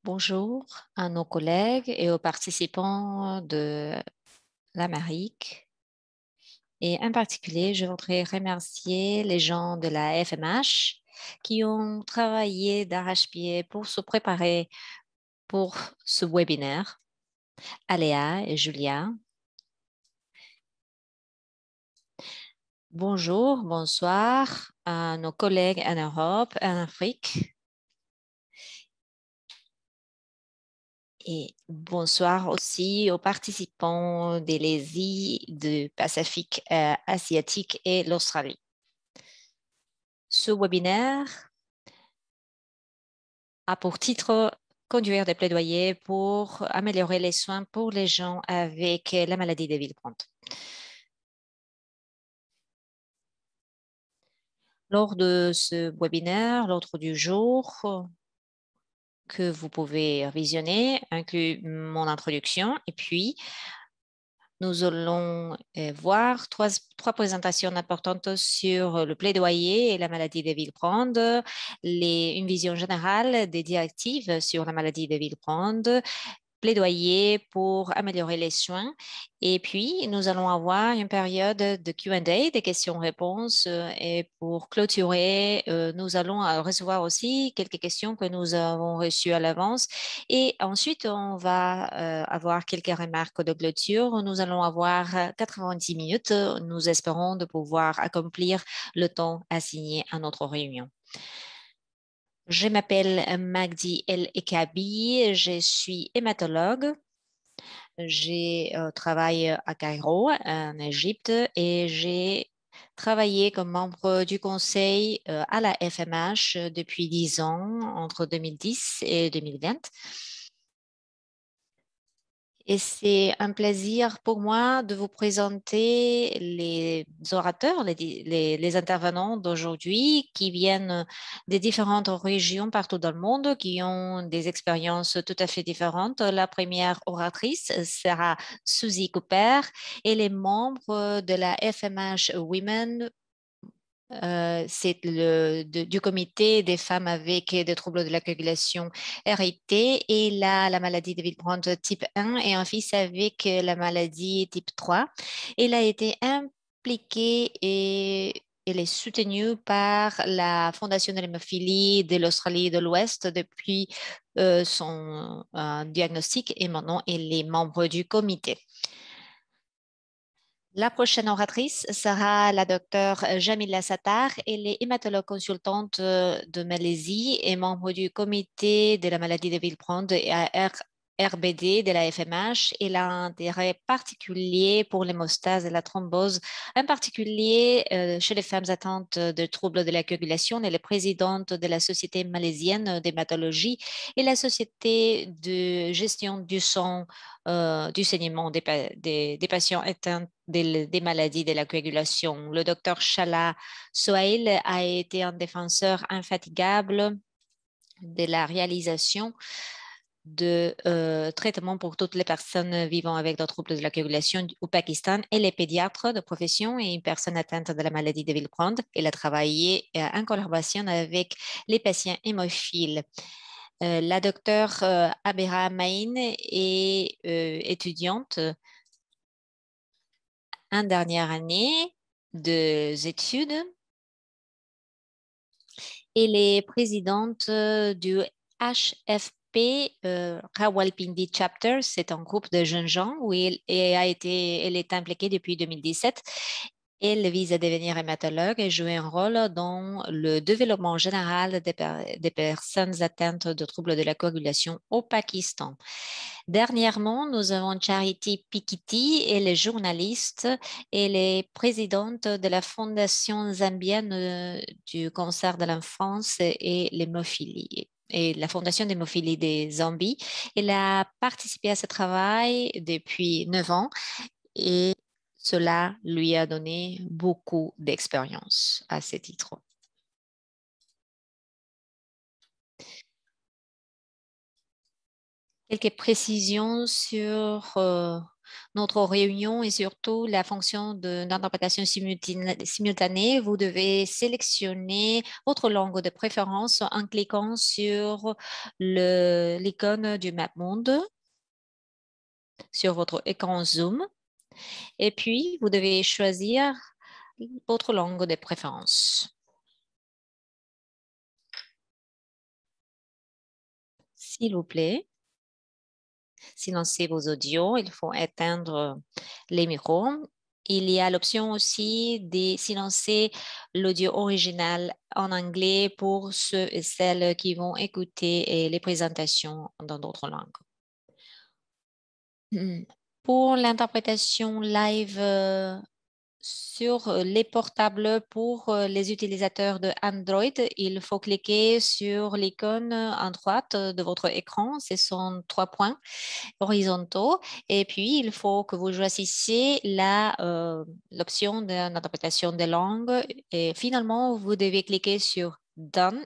Bonjour à nos collègues et aux participants de l'Amérique. Et en particulier, je voudrais remercier les gens de la FMH qui ont travaillé d'arrache-pied pour se préparer pour ce webinaire. Aléa et Julia. Bonjour, bonsoir à nos collègues en Europe, en Afrique. Et bonsoir aussi aux participants de l'Asie, du Pacifique asiatique et l'Australie. Ce webinaire a pour titre Conduire des plaidoyers pour améliorer les soins pour les gens avec la maladie de Villeprand. Lors de ce webinaire, l'ordre du jour que vous pouvez visionner inclut mon introduction et puis nous allons voir trois présentations importantes sur le plaidoyer et la maladie de Villeprand, une vision générale des directives sur la maladie de Villeprand, plaidoyer pour améliorer les soins. Et puis, nous allons avoir une période de Q&A, des questions-réponses. Et pour clôturer, nous allons recevoir aussi quelques questions que nous avons reçues à l'avance. Et ensuite, on va avoir quelques remarques de clôture. Nous allons avoir 90 minutes. Nous espérons de pouvoir accomplir le temps assigné à notre réunion. Je m'appelle Magdi El Ekabi, je suis hématologue. J'ai travaillé à Cairo, en Égypte, et j'ai travaillé comme membre du conseil à la FMH depuis 10 ans, entre 2010 et 2020. Et c'est un plaisir pour moi de vous présenter les orateurs, les intervenants d'aujourd'hui qui viennent des différentes régions partout dans le monde, qui ont des expériences tout à fait différentes. La première oratrice sera Suzy Cooper et les membres de la FMH Women. C'est du comité des femmes avec des troubles de la coagulation héritée et la maladie de Villeprand type 1 et un fils avec la maladie type 3. Elle a été impliquée et elle est soutenue par la Fondation de l'hémophilie de l'Australie de l'Ouest depuis son diagnostic et maintenant elle est membre du comité. La prochaine oratrice sera la docteure Jamila Sattar. Elle est hématologue consultante de Malaisie et membre du comité de la maladie de Villeprand et RBD de la FMH. Elle a un intérêt particulier pour l'hémostase et la thrombose, en particulier chez les femmes atteintes de troubles de la coagulation. Elle est présidente de la Société malaisienne d'hématologie et la Société de gestion du sang, du saignement des patients atteints des maladies de la coagulation. Le docteur Shala Sohail a été un défenseur infatigable de la réalisation de traitements pour toutes les personnes vivant avec des troubles de la coagulation au Pakistan et les pédiatres de profession et une personne atteinte de la maladie de Villeprand. Elle a travaillé en collaboration avec les patients hémophiles. La docteure Abera Maïn est étudiante en dernière année d'études. Elle est présidente du HFP Rawalpindi Chapter. C'est un groupe de jeunes gens où elle est impliquée depuis 2017. Elle vise à devenir hématologue et jouer un rôle dans le développement général des personnes atteintes de troubles de la coagulation au Pakistan. Dernièrement, nous avons Charity Pikiti, elle est journaliste. Elle est présidente de la Fondation zambienne du cancer de l'enfance et l'hémophilie et la Fondation d'hémophilie des Zambie. Elle a participé à ce travail depuis 9 ans et cela lui a donné beaucoup d'expérience à ce titre. Quelques précisions sur notre réunion et surtout la fonction d'interprétation simultanée. Vous devez sélectionner votre langue de préférence en cliquant sur l'icône du map monde sur votre écran Zoom. Et puis, vous devez choisir votre langue de préférence. S'il vous plaît, silencez vos audios. Il faut éteindre les micros. Il y a l'option aussi de silencer l'audio original en anglais pour ceux et celles qui vont écouter les présentations dans d'autres langues. Pour l'interprétation live sur les portables pour les utilisateurs de Android, il faut cliquer sur l'icône en droite de votre écran. Ce sont 3 points horizontaux. Et puis, il faut que vous choisissiez l'option d'interprétation des langues. Et finalement, vous devez cliquer sur Done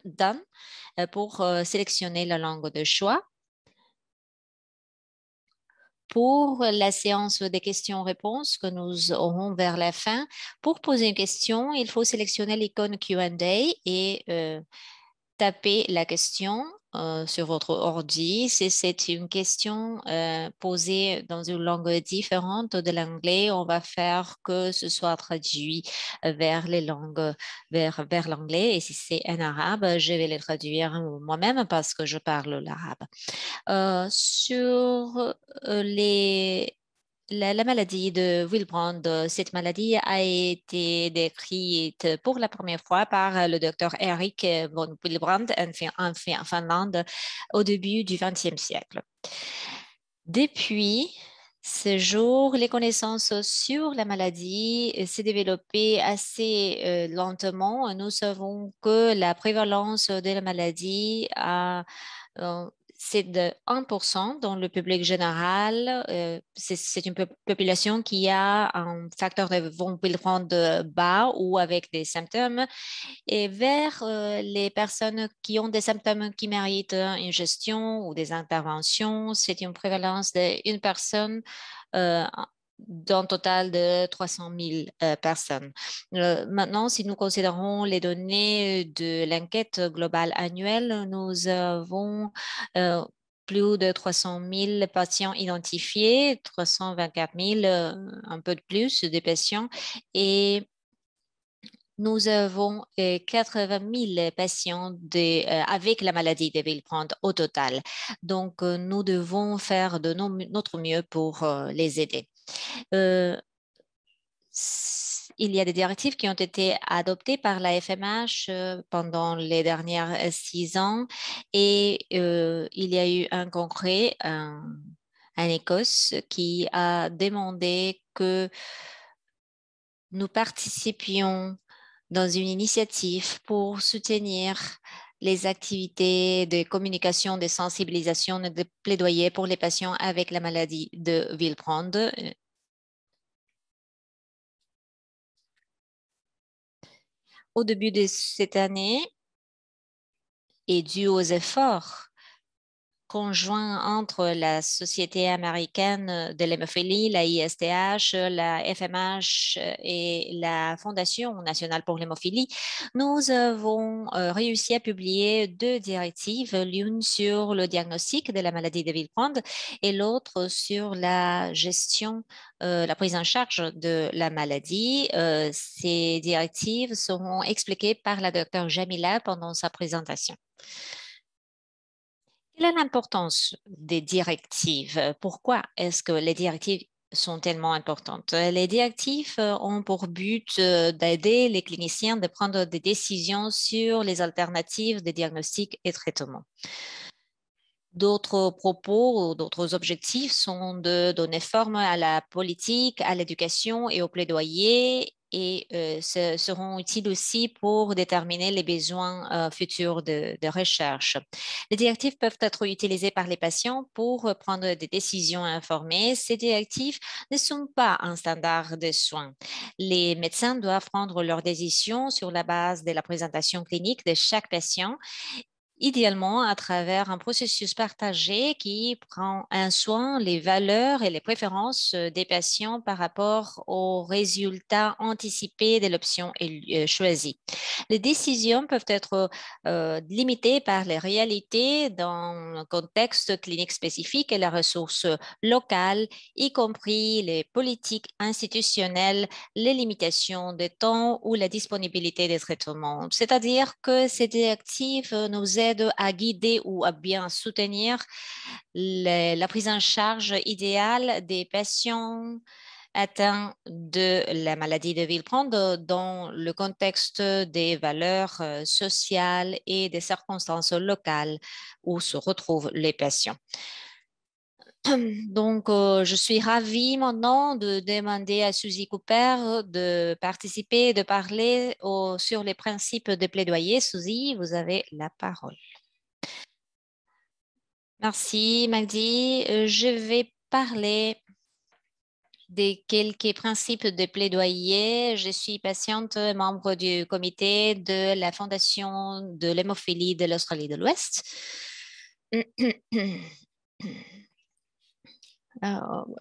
pour sélectionner la langue de choix. Pour la séance des questions-réponses que nous aurons vers la fin, pour poser une question, il faut sélectionner l'icône Q&A et taper la question sur votre ordi. Si c'est une question posée dans une langue différente de l'anglais, on va faire que ce soit traduit vers les langues, vers l'anglais. Et si c'est en arabe, je vais le traduire moi-même parce que je parle l'arabe. Sur la maladie de Willebrand, cette maladie a été décrite pour la première fois par le docteur Eric von Willebrand en Finlande au début du XXe siècle. Depuis ce jour, les connaissances sur la maladie s'est développées assez lentement. Nous savons que la prévalence de la maladie c'est de 1% dans le public général. C'est une population qui a un facteur de von Willebrand bas ou avec des symptômes. Et vers les personnes qui ont des symptômes qui méritent une gestion ou des interventions, c'est une prévalence d'une personne d'un total de 300 000 personnes. Maintenant, si nous considérons les données de l'enquête globale annuelle, nous avons plus de 300 000 patients identifiés, 324 000, un peu de plus des patients, et nous avons 80 000 patients avec la maladie de Willebrand au total. Donc, nous devons faire de notre mieux pour les aider. Il y a des directives qui ont été adoptées par la FMH pendant les dernières 6 ans et il y a eu un congrès en Écosse qui a demandé que nous participions dans une initiative pour soutenir les activités de communication, de sensibilisation et de plaidoyer pour les patients avec la maladie de Willebrand. Au début de cette année, et dû aux efforts conjoint entre la Société américaine de l'hémophilie, la ISTH, la FMH et la Fondation nationale pour l'hémophilie, nous avons réussi à publier 2 directives, l'une sur le diagnostic de la maladie de Willebrand et l'autre sur la gestion, la prise en charge de la maladie. Ces directives seront expliquées par la docteure Jamila pendant sa présentation. Quelle est l'importance des directives? Pourquoi est-ce que les directives sont tellement importantes? Les directives ont pour but d'aider les cliniciens de prendre des décisions sur les alternatives de diagnostic et traitement. D'autres propos ou d'autres objectifs sont de donner forme à la politique, à l'éducation et au plaidoyer et seront utiles aussi pour déterminer les besoins futurs de recherche. Les directives peuvent être utilisées par les patients pour prendre des décisions informées. Ces directives ne sont pas un standard de soins. Les médecins doivent prendre leurs décisions sur la base de la présentation clinique de chaque patient idéalement à travers un processus partagé qui prend en soin les valeurs et les préférences des patients par rapport aux résultats anticipés de l'option choisie. Les décisions peuvent être limitées par les réalités dans un contexte clinique spécifique et les ressources locales, y compris les politiques institutionnelles, les limitations de temps ou la disponibilité des traitements. C'est-à-dire que ces directives nous aident à guider ou à bien soutenir la prise en charge idéale des patients atteints de la maladie de Villeprande dans le contexte des valeurs sociales et des circonstances locales où se retrouvent les patients. Donc, je suis ravie maintenant de demander à Suzy Cooper de participer, de parler sur les principes de plaidoyer. Suzy, vous avez la parole. Merci, Magdi. Je vais parler des quelques principes de plaidoyer. Je suis patiente, membre du comité de la Fondation de l'hémophilie de l'Australie de l'Ouest.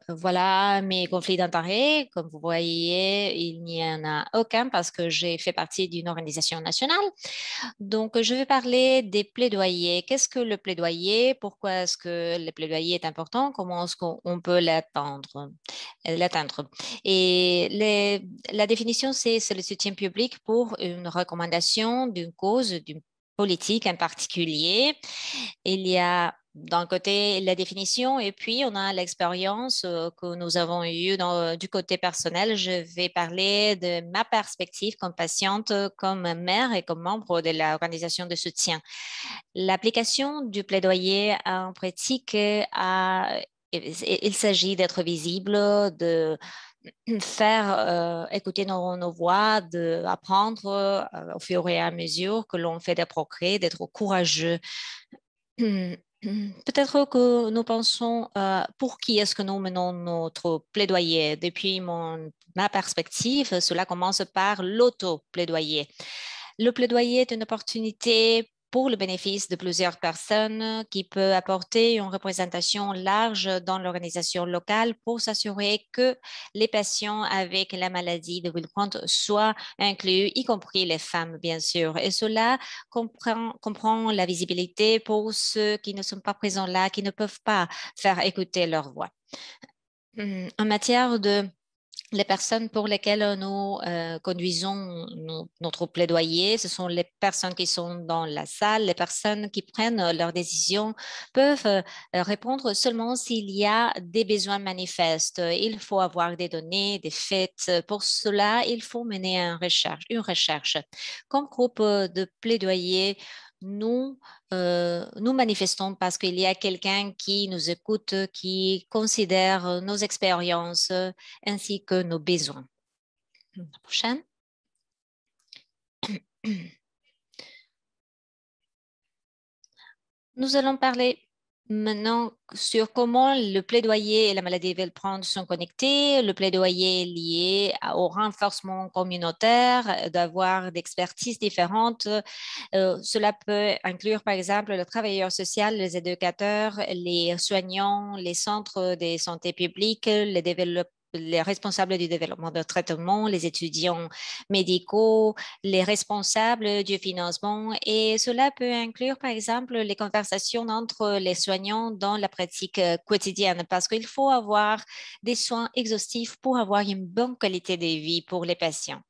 Voilà mes conflits d'intérêts. Comme vous voyez, il n'y en a aucun parce que j'ai fait partie d'une organisation nationale. Donc, je vais parler des plaidoyers. Qu'est-ce que le plaidoyer? Pourquoi est-ce que le plaidoyer est important? Comment est-ce qu'on peut l'atteindre? Et la définition, c'est le soutien public pour une recommandation d'une cause, d'une politique en particulier. Il y a d'un côté la définition et puis on a l'expérience que nous avons eue du côté personnel. Je vais parler de ma perspective comme patiente, comme mère et comme membre de l'organisation de soutien. L'application du plaidoyer en pratique, il s'agit d'être visible, de faire écouter nos voix, d'apprendre au fur et à mesure que l'on fait des progrès, d'être courageux. Peut-être que nous pensons pour qui est-ce que nous menons notre plaidoyer. Depuis ma perspective, cela commence par l'auto-plaidoyer. Le plaidoyer est une opportunité pour le bénéfice de plusieurs personnes qui peut apporter une représentation large dans l'organisation locale pour s'assurer que les patients avec la maladie de Willebrand soient inclus, y compris les femmes, bien sûr. Et cela comprend la visibilité pour ceux qui ne sont pas présents là, qui ne peuvent pas faire écouter leur voix. En matière de les personnes pour lesquelles nous conduisons notre plaidoyer, ce sont les personnes qui sont dans la salle, les personnes qui prennent leurs décisions peuvent répondre seulement s'il y a des besoins manifestes. Il faut avoir des données, des faits. Pour cela, il faut mener une recherche. Comme groupe de plaidoyer, nous manifestons parce qu'il y a quelqu'un qui nous écoute, qui considère nos expériences ainsi que nos besoins. La prochaine. Nous allons parler maintenant sur comment le plaidoyer et la maladie de Villeprande sont connectés. Le plaidoyer est lié au renforcement communautaire, d'avoir d'expertises différentes. Cela peut inclure, par exemple, le travailleur social, les éducateurs, les soignants, les centres de santé publique, les responsables du développement de traitement, les étudiants médicaux, les responsables du financement. Et cela peut inclure, par exemple, les conversations entre les soignants dans la pratique quotidienne, parce qu'il faut avoir des soins exhaustifs pour avoir une bonne qualité de vie pour les patients.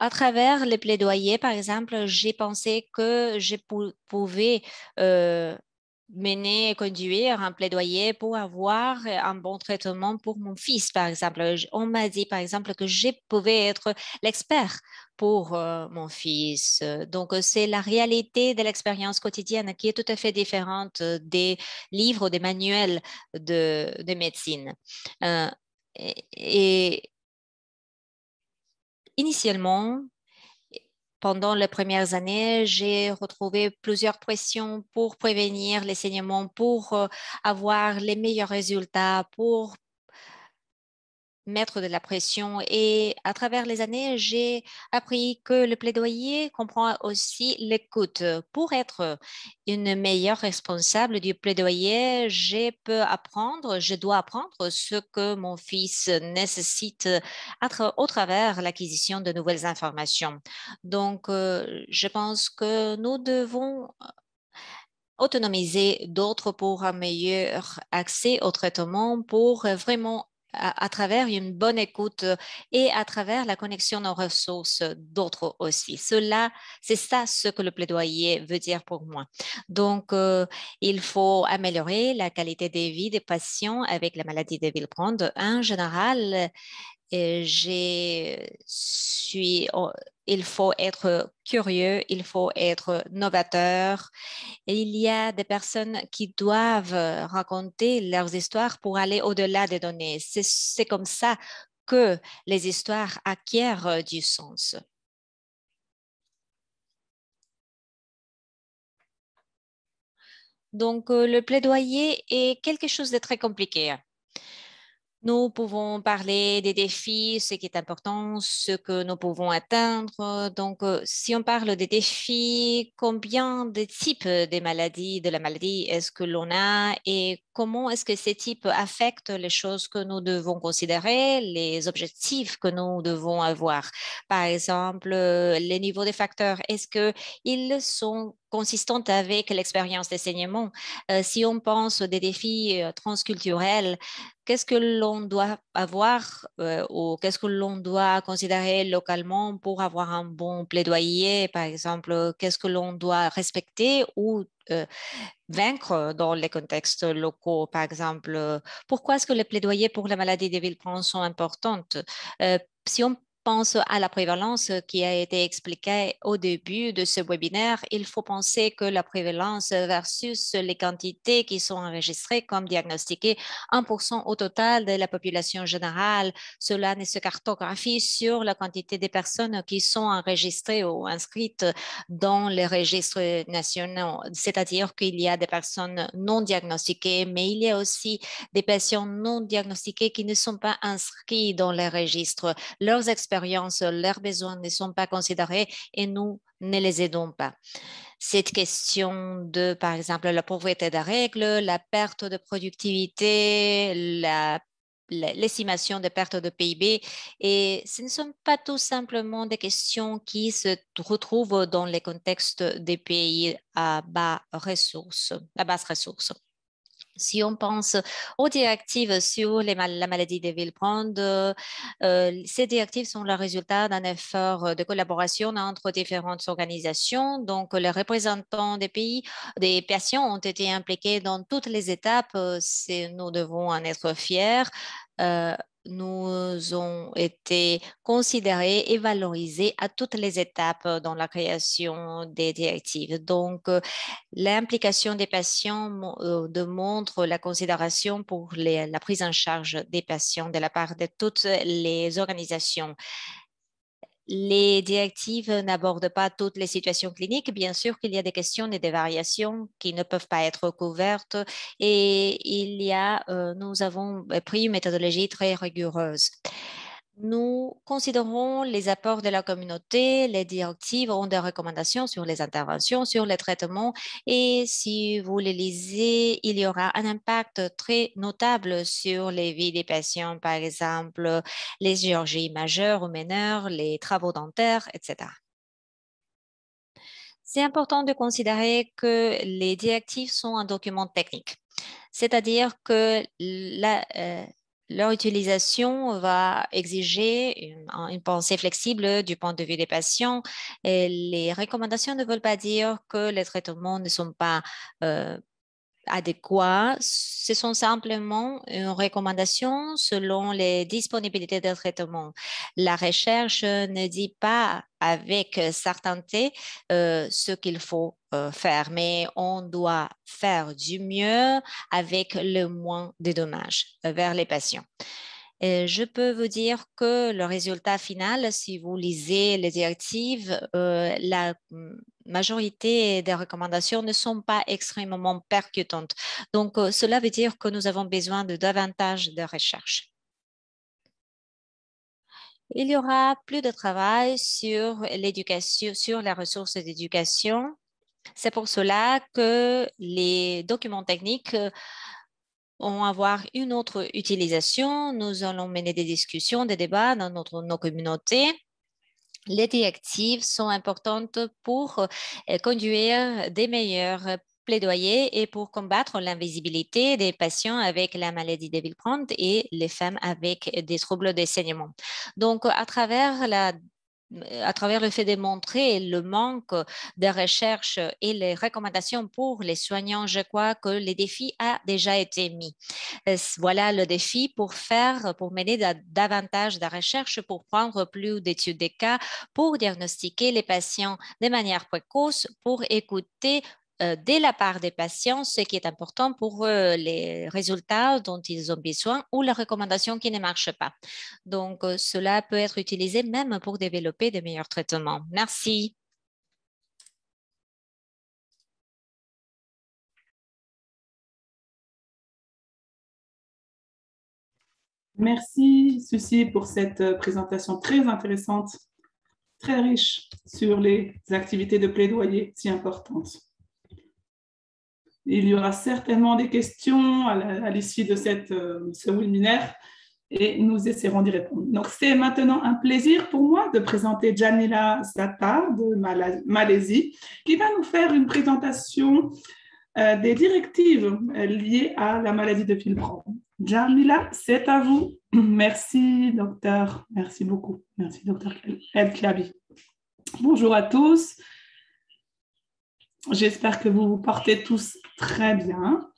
À travers les plaidoyers, par exemple, j'ai pensé que je pouvais mener et conduire un plaidoyer pour avoir un bon traitement pour mon fils, par exemple. On m'a dit, par exemple, que je pouvais être l'expert pour mon fils. Donc, c'est la réalité de l'expérience quotidienne qui est tout à fait différente des livres, des manuels de médecine. Et initialement, pendant les premières années, j'ai retrouvé plusieurs pressions pour prévenir les saignements, pour avoir les meilleurs résultats, pour mettre de la pression. Et à travers les années, j'ai appris que le plaidoyer comprend aussi l'écoute. Pour être une meilleure responsable du plaidoyer, je dois apprendre ce que mon fils nécessite au travers l'acquisition de nouvelles informations. Donc, je pense que nous devons autonomiser d'autres pour un meilleur accès au traitement, pour vraiment à travers une bonne écoute et à travers la connexion aux ressources d'autres aussi. C'est ça ce que le plaidoyer veut dire pour moi. Donc, il faut améliorer la qualité de vie des patients avec la maladie de Villeprand. En général, il faut être curieux, il faut être novateur. Et il y a des personnes qui doivent raconter leurs histoires pour aller au-delà des données. C'est comme ça que les histoires acquièrent du sens. Donc, le plaidoyer est quelque chose de très compliqué. Nous pouvons parler des défis, ce qui est important, ce que nous pouvons atteindre. Donc, si on parle des défis, combien de types de maladies, de la maladie est-ce que l'on a et comment est-ce que ces types affectent les choses que nous devons considérer, les objectifs que nous devons avoir? Par exemple, les niveaux des facteurs, est-ce qu'ils sont consistants avec l'expérience d'enseignement? Si on pense des défis transculturels, qu'est-ce que l'on doit avoir ou qu'est-ce que l'on doit considérer localement pour avoir un bon plaidoyer, par exemple, qu'est-ce que l'on doit respecter ou vaincre dans les contextes locaux, par exemple, pourquoi est-ce que les plaidoyers pour la maladie des Villeprand sont importantes? Si on pense à la prévalence qui a été expliquée au début de ce webinaire, il faut penser que la prévalence versus les quantités qui sont enregistrées comme diagnostiquées, 1% au total de la population générale, cela ne se cartographie sur la quantité des personnes qui sont enregistrées ou inscrites dans les registres nationaux, c'est-à-dire qu'il y a des personnes non diagnostiquées, mais il y a aussi des patients non diagnostiqués qui ne sont pas inscrits dans les registres. Leurs expériences, leurs besoins ne sont pas considérés et nous ne les aidons pas. Cette question de, par exemple, la pauvreté des règles, la perte de productivité, l'estimation des pertes de PIB. Et ce ne sont pas tout simplement des questions qui se retrouvent dans les contextes des pays à bas ressources, à basse ressources. Si on pense aux directives sur la maladie de Villeprand, ces directives sont le résultat d'un effort de collaboration entre différentes organisations. Donc, les représentants des pays, des patients ont été impliqués dans toutes les étapes. Nous devons en être fiers. Euh, nous ont été considérés et valorisés à toutes les étapes dans la création des directives. Donc, l'implication des patients démontre la considération pour la prise en charge des patients de la part de toutes les organisations. Les directives n'abordent pas toutes les situations cliniques. Bien sûr qu'il y a des questions et des variations qui ne peuvent pas être couvertes et nous avons pris une méthodologie très rigoureuse. Nous considérons les apports de la communauté. Les directives ont des recommandations sur les interventions, sur les traitements et si vous les lisez, il y aura un impact très notable sur les vies des patients, par exemple les chirurgies majeures ou mineures, les travaux dentaires, etc. C'est important de considérer que les directives sont un document technique, c'est-à-dire que leur utilisation va exiger une pensée flexible du point de vue des patients. Et les recommandations ne veulent pas dire que les traitements ne sont pas euh, adéquats. Ce sont simplement une recommandation selon les disponibilités de traitement. La recherche ne dit pas avec certainté ce qu'il faut faire, mais on doit faire du mieux avec le moins de dommages vers les patients. Je peux vous dire que le résultat final, si vous lisez les directives, la majorité des recommandations ne sont pas extrêmement percutantes. Donc, cela veut dire que nous avons besoin de davantage de recherche. Il y aura plus de travail sur l'éducation, sur la ressource d'éducation. C'est pour cela que les documents techniques vont avoir une autre utilisation. Nous allons mener des discussions, des débats dans nos communautés. Les directives sont importantes pour conduire des meilleurs plaidoyers et pour combattre l'invisibilité des patients avec la maladie de Villeprand et les femmes avec des troubles de saignement. Donc, à travers le fait de montrer le manque de recherche et les recommandations pour les soignants, je crois que le défi a déjà été mis. Voilà le défi pour mener davantage de recherche, pour prendre plus d'études de cas, pour diagnostiquer les patients de manière précoce, pour écouter dès la part des patients ce qui est important pour les résultats dont ils ont besoin ou les recommandations qui ne marchent pas. Donc, cela peut être utilisé même pour développer de meilleurs traitements. Merci. Merci, Suzy, pour cette présentation très intéressante, très riche sur les activités de plaidoyer si importantes. Il y aura certainement des questions à l'issue de ce webinaire et nous essaierons d'y répondre. Donc, c'est maintenant un plaisir pour moi de présenter Jamila Zata de Malaisie, qui va nous faire une présentation des directives liées à la maladie de Villeprand. Jamila, c'est à vous. Merci, docteur. Merci beaucoup. Merci, docteur El Klabi. Bonjour à tous. J'espère que vous vous portez tous très bien.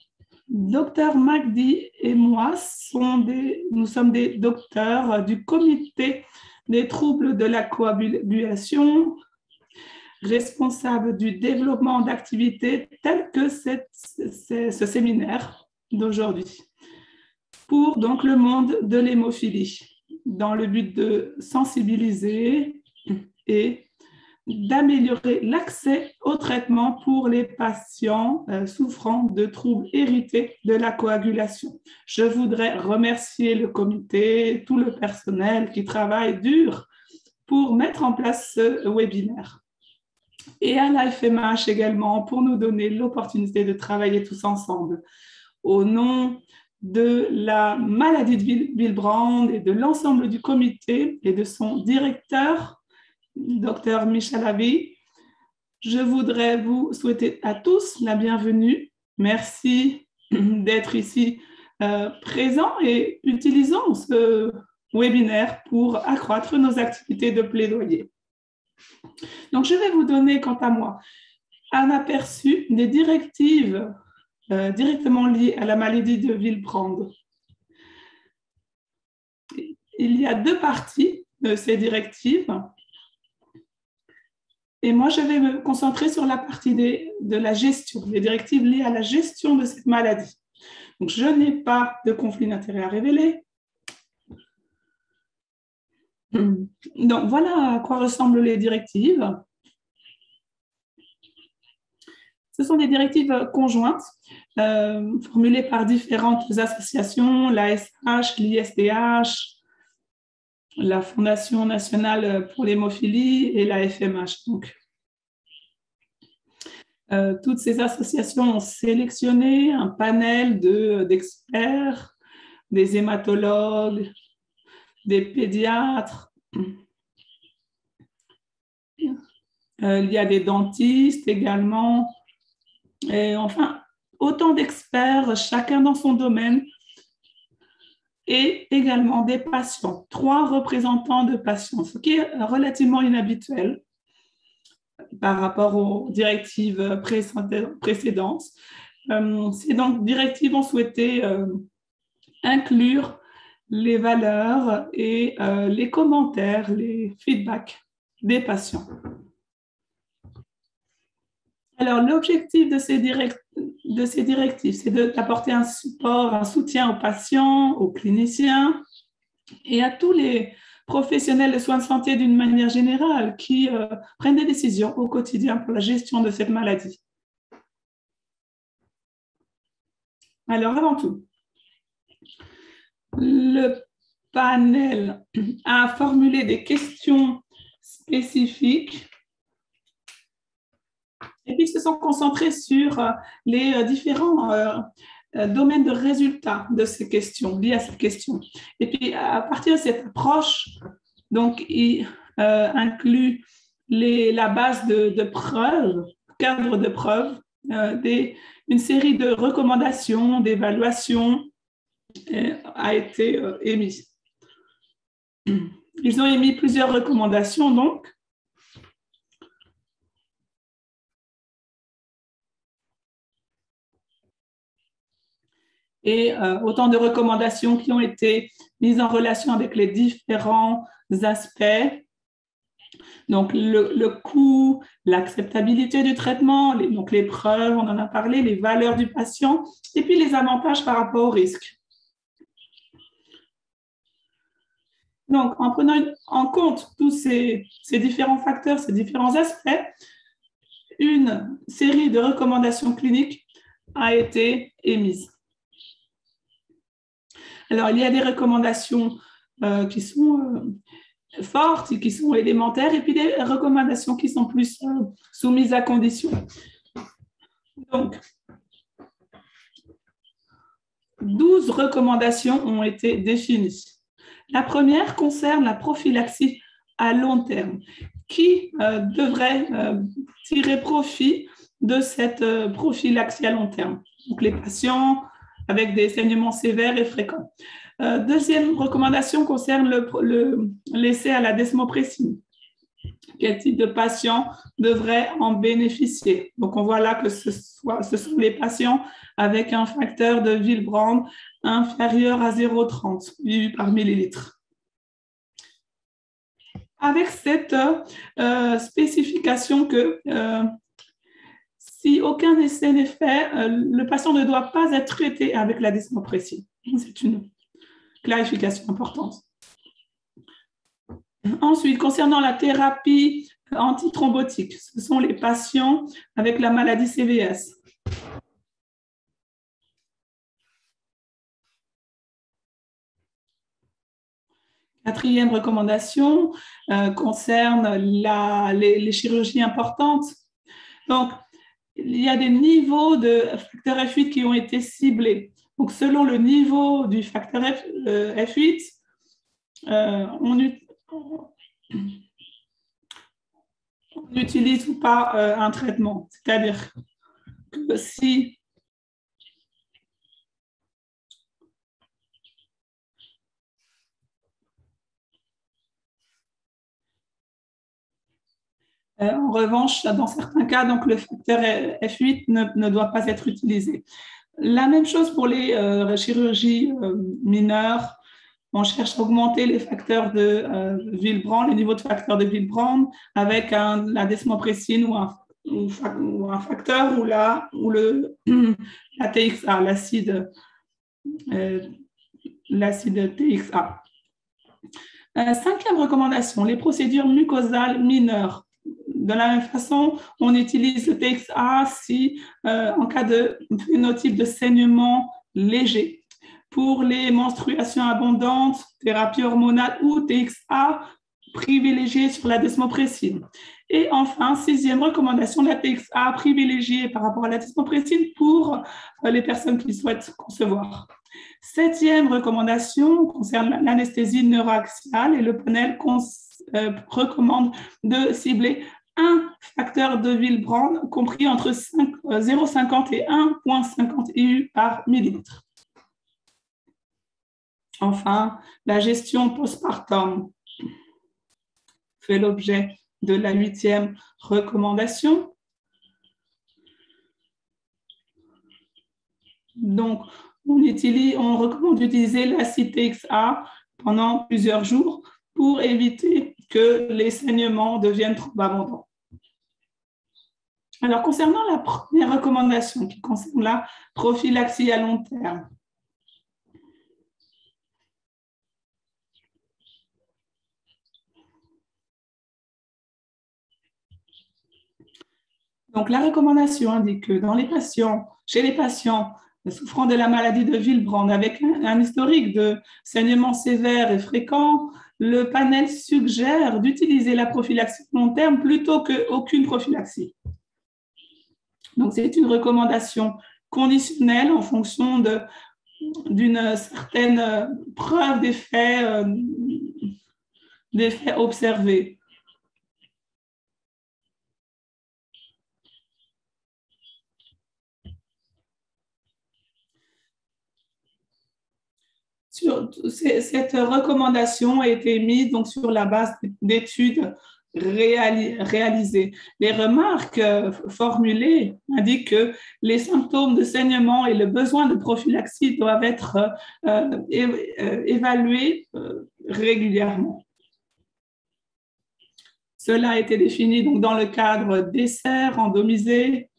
Docteur Magdi et moi nous sommes des docteurs du comité des troubles de la coagulation, responsables du développement d'activités telles que ce séminaire d'aujourd'hui, pour donc le monde de l'hémophilie, dans le but de sensibiliser et d'améliorer l'accès au traitement pour les patients souffrant de troubles hérités de la coagulation. Je voudrais remercier le comité, tout le personnel qui travaille dur pour mettre en place ce webinaire. Et à la FMH également pour nous donner l'opportunité de travailler tous ensemble au nom de la maladie de Villeprand et de l'ensemble du comité et de son directeur, Dr Michel Avi. Je voudrais vous souhaiter à tous la bienvenue. Merci d'être ici présents et utilisons ce webinaire pour accroître nos activités de plaidoyer. Donc, je vais vous donner, quant à moi, un aperçu des directives directement liées à la maladie de Villeprand. Il y a deux parties de ces directives. Et moi, je vais me concentrer sur la partie de la gestion, les directives liées à la gestion de cette maladie. Donc, je n'ai pas de conflit d'intérêt à révéler. Donc, voilà à quoi ressemblent les directives. Ce sont des directives conjointes formulées par différentes associations, l'ASH, l'ISDH, la Fondation nationale pour l'hémophilie et la FMH. Donc, toutes ces associations ont sélectionné un panel d'experts, des hématologues, des pédiatres. Il y a des dentistes également. Et enfin, autant d'experts, chacun dans son domaine, et également des patients, 3 représentants de patients, ce qui est relativement inhabituel par rapport aux directives précédentes. Ces directives ont souhaité inclure les valeurs et les commentaires, les feedbacks des patients. Alors, l'objectif de ces directives, c'est d'apporter un support, un soutien aux patients, aux cliniciens et à tous les professionnels de soins de santé d'une manière générale qui prennent des décisions au quotidien pour la gestion de cette maladie. Alors, avant tout, le panel a formulé des questions spécifiques et puis se sont concentrés sur les différents domaines de résultats de ces questions, liés à ces questions. Et puis, à partir de cette approche, donc, il inclut la base de preuves, cadre de preuves, une série de recommandations, d'évaluations a été émise. Ils ont émis plusieurs recommandations, donc. Et autant de recommandations qui ont été mises en relation avec les différents aspects. Donc, le coût, l'acceptabilité du traitement, donc les preuves, on en a parlé, les valeurs du patient, et puis les avantages par rapport au risque. Donc, en prenant en compte tous ces différents facteurs, ces différents aspects, une série de recommandations cliniques a été émise. Alors, il y a des recommandations qui sont fortes et qui sont élémentaires, et puis des recommandations qui sont plus soumises à conditions. Donc, 12 recommandations ont été définies. La première concerne la prophylaxie à long terme. Qui devrait tirer profit de cette prophylaxie à long terme? Donc, les patients avec des saignements sévères et fréquents. Deuxième recommandation concerne l'essai à la desmopressine. Quel type de patient devrait en bénéficier? Donc, on voit là que ce sont les patients avec un facteur de Willebrand inférieur à 0,30 IU par millilitre. Avec cette spécification que si aucun essai n'est fait, le patient ne doit pas être traité avec la desmopressine. C'est une clarification importante. Ensuite, concernant la thérapie antithrombotique, ce sont les patients avec la maladie CVS. Quatrième recommandation concerne les chirurgies importantes. Donc, il y a des niveaux de facteur F8 qui ont été ciblés. Donc, selon le niveau du facteur F8, on utilise ou pas un traitement. C'est-à-dire que si en revanche, dans certains cas, donc, le facteur F8 ne doit pas être utilisé. La même chose pour les chirurgies mineures. On cherche à augmenter les facteurs de Willebrand, les niveaux de facteurs de Willebrand avec la desmopressine ou un facteur ou la TXA, l'acide TXA. Cinquième recommandation, les procédures mucosales mineures. De la même façon, on utilise le TXA si, en cas de phénotype de saignement léger. Pour les menstruations abondantes, thérapie hormonale ou TXA privilégiée sur la desmopressine. Et enfin, sixième recommandation, la TXA privilégiée par rapport à la desmopressine pour les personnes qui souhaitent concevoir. Septième recommandation concerne l'anesthésie neuroaxiale et le panel recommande de cibler un facteur de Willebrand compris entre 0,50 et 1,50 IU par millilitre. Enfin, la gestion postpartum fait l'objet de la 8e recommandation. Donc, on recommande d'utiliser l'acide TXA pendant plusieurs jours pour éviter que les saignements deviennent trop abondants. Alors, concernant la première recommandation qui concerne la prophylaxie à long terme, donc, la recommandation indique que chez les patients souffrant de la maladie de Willebrand avec un historique de saignement sévère et fréquent, le panel suggère d'utiliser la prophylaxie long terme plutôt qu'aucune prophylaxie. Donc, c'est une recommandation conditionnelle en fonction d'une certaine preuve d'effet observés. Cette recommandation a été mise donc, sur la base d'études réalisées. Les remarques formulées indiquent que les symptômes de saignement et le besoin de prophylaxie doivent être évalués régulièrement. Cela a été défini donc, dans le cadre d'essais randomisés.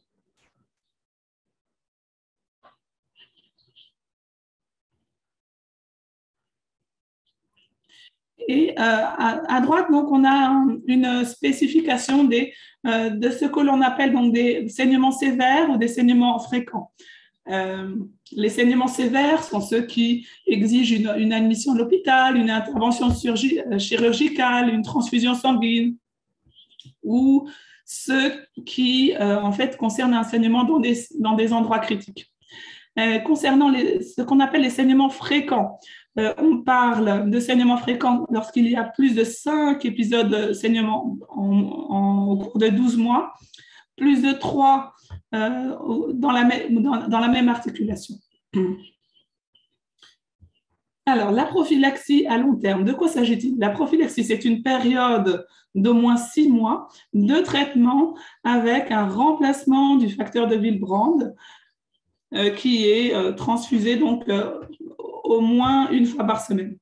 Et à droite, donc, on a une spécification de ce que l'on appelle donc, des saignements sévères ou des saignements fréquents. Les saignements sévères sont ceux qui exigent une admission à l'hôpital, une intervention chirurgicale, une transfusion sanguine, ou ceux qui, en fait, concernent un saignement dans des endroits critiques. Concernant ce qu'on appelle les saignements fréquents, on parle de saignements fréquents lorsqu'il y a plus de 5 épisodes de saignement au cours de 12 mois, plus de 3 dans la même articulation. Alors, la prophylaxie à long terme, de quoi s'agit-il? La prophylaxie, c'est une période d'au moins 6 mois de traitement avec un remplacement du facteur de Willebrand qui est transfusé donc au moins une fois par semaine.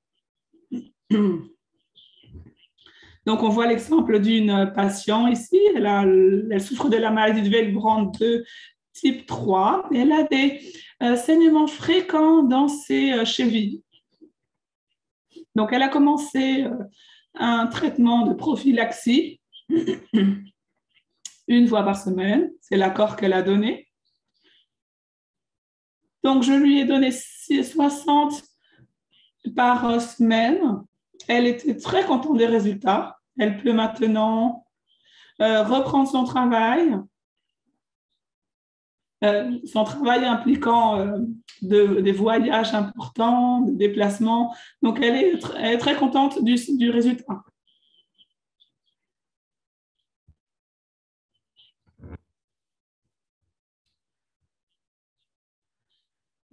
Donc, on voit l'exemple d'une patiente ici. Elle souffre de la maladie de Willebrand de type 3. Et elle a des saignements fréquents dans ses chevilles. Donc, elle a commencé un traitement de prophylaxie une fois par semaine. C'est l'accord qu'elle a donné. Donc, je lui ai donné 60 par semaine. Elle était très contente des résultats. Elle peut maintenant reprendre son travail. Son travail impliquant des voyages importants, des déplacements. Donc, elle est très contente du résultat.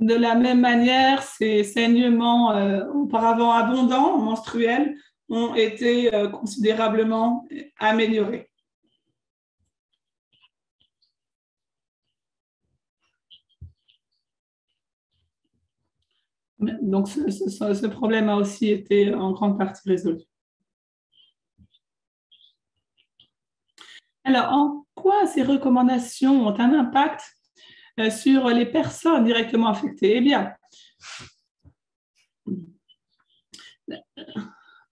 De la même manière, ces saignements auparavant abondants, menstruels, ont été considérablement améliorés. Donc, ce problème a aussi été en grande partie résolu. Alors, en quoi ces recommandations ont un impact sur les personnes directement affectées? Eh bien,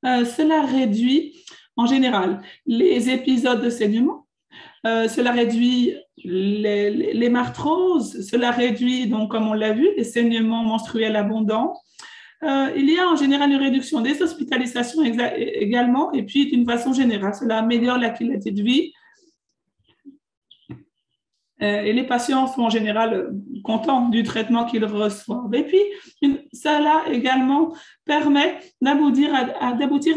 cela réduit en général les épisodes de saignement, cela réduit les marthroses, cela réduit, donc, comme on l'a vu, les saignements menstruels abondants. Il y a en général une réduction des hospitalisations également, et puis d'une façon générale, cela améliore la qualité de vie. Et les patients sont en général contents du traitement qu'ils reçoivent. Et puis, cela également permet d'aboutir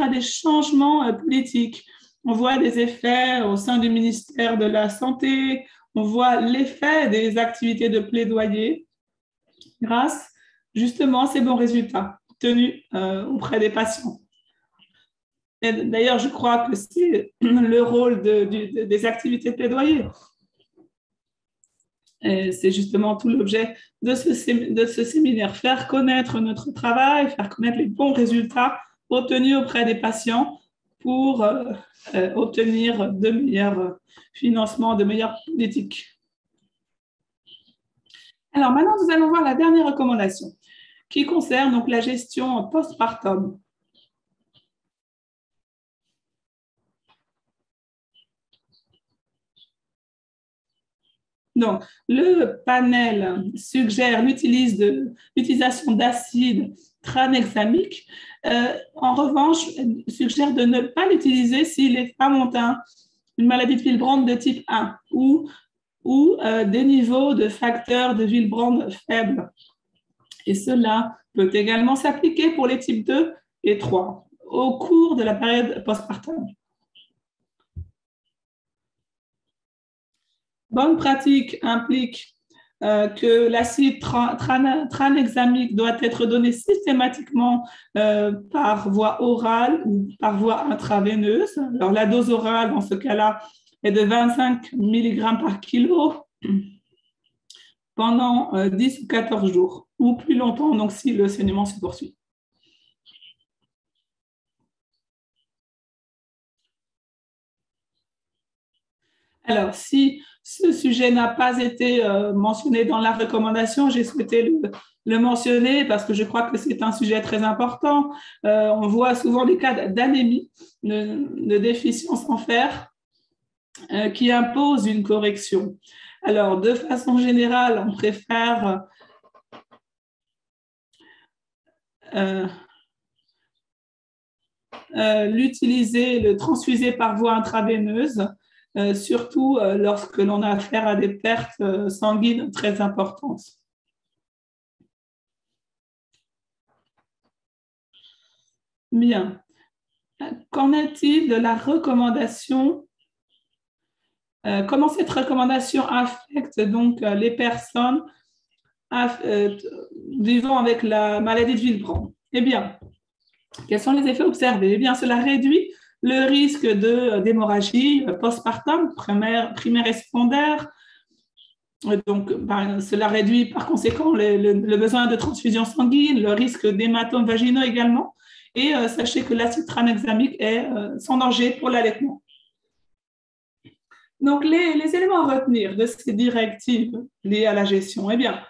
à des changements politiques. On voit des effets au sein du ministère de la Santé, on voit l'effet des activités de plaidoyer grâce justement à ces bons résultats obtenus auprès des patients. D'ailleurs, je crois que c'est le rôle des activités de plaidoyer. C'est justement tout l'objet de ce séminaire, faire connaître notre travail, faire connaître les bons résultats obtenus auprès des patients pour obtenir de meilleurs financements, de meilleures politiques. Alors maintenant, nous allons voir la dernière recommandation qui concerne donc la gestion postpartum. Donc, le panel suggère l'utilisation d'acides tranexamiques. En revanche, suggère de ne pas l'utiliser si les femmes ont une maladie de Willebrand de type 1 ou des niveaux de facteurs de Willebrand faibles. Et cela peut également s'appliquer pour les types 2 et 3 au cours de la période postpartum. Bonne pratique implique que l'acide tranexamique doit être donné systématiquement par voie orale ou par voie intraveineuse. Alors, la dose orale, dans ce cas-là, est de 25 mg par kilo pendant 10 ou 14 jours, ou plus longtemps, donc si le saignement se poursuit. Alors, si ce sujet n'a pas été mentionné dans la recommandation, j'ai souhaité le mentionner parce que je crois que c'est un sujet très important. On voit souvent des cas d'anémie, de déficience en fer qui imposent une correction. Alors, de façon générale, on préfère l'utiliser, le transfuser par voie intraveineuse, surtout lorsque l'on a affaire à des pertes sanguines très importantes. Bien. Qu'en est-il de la recommandation? Comment cette recommandation affecte donc les personnes vivant avec la maladie de Willebrand? Eh bien, quels sont les effets observés? Eh bien, cela réduit le risque d'hémorragie postpartum, primaire et secondaire. Donc, cela réduit par conséquent le besoin de transfusion sanguine, le risque d'hématomes vaginaux également. Et sachez que l'acide tranexamique est sans danger pour l'allaitement. Donc, les éléments à retenir de ces directives liées à la gestion, eh bien,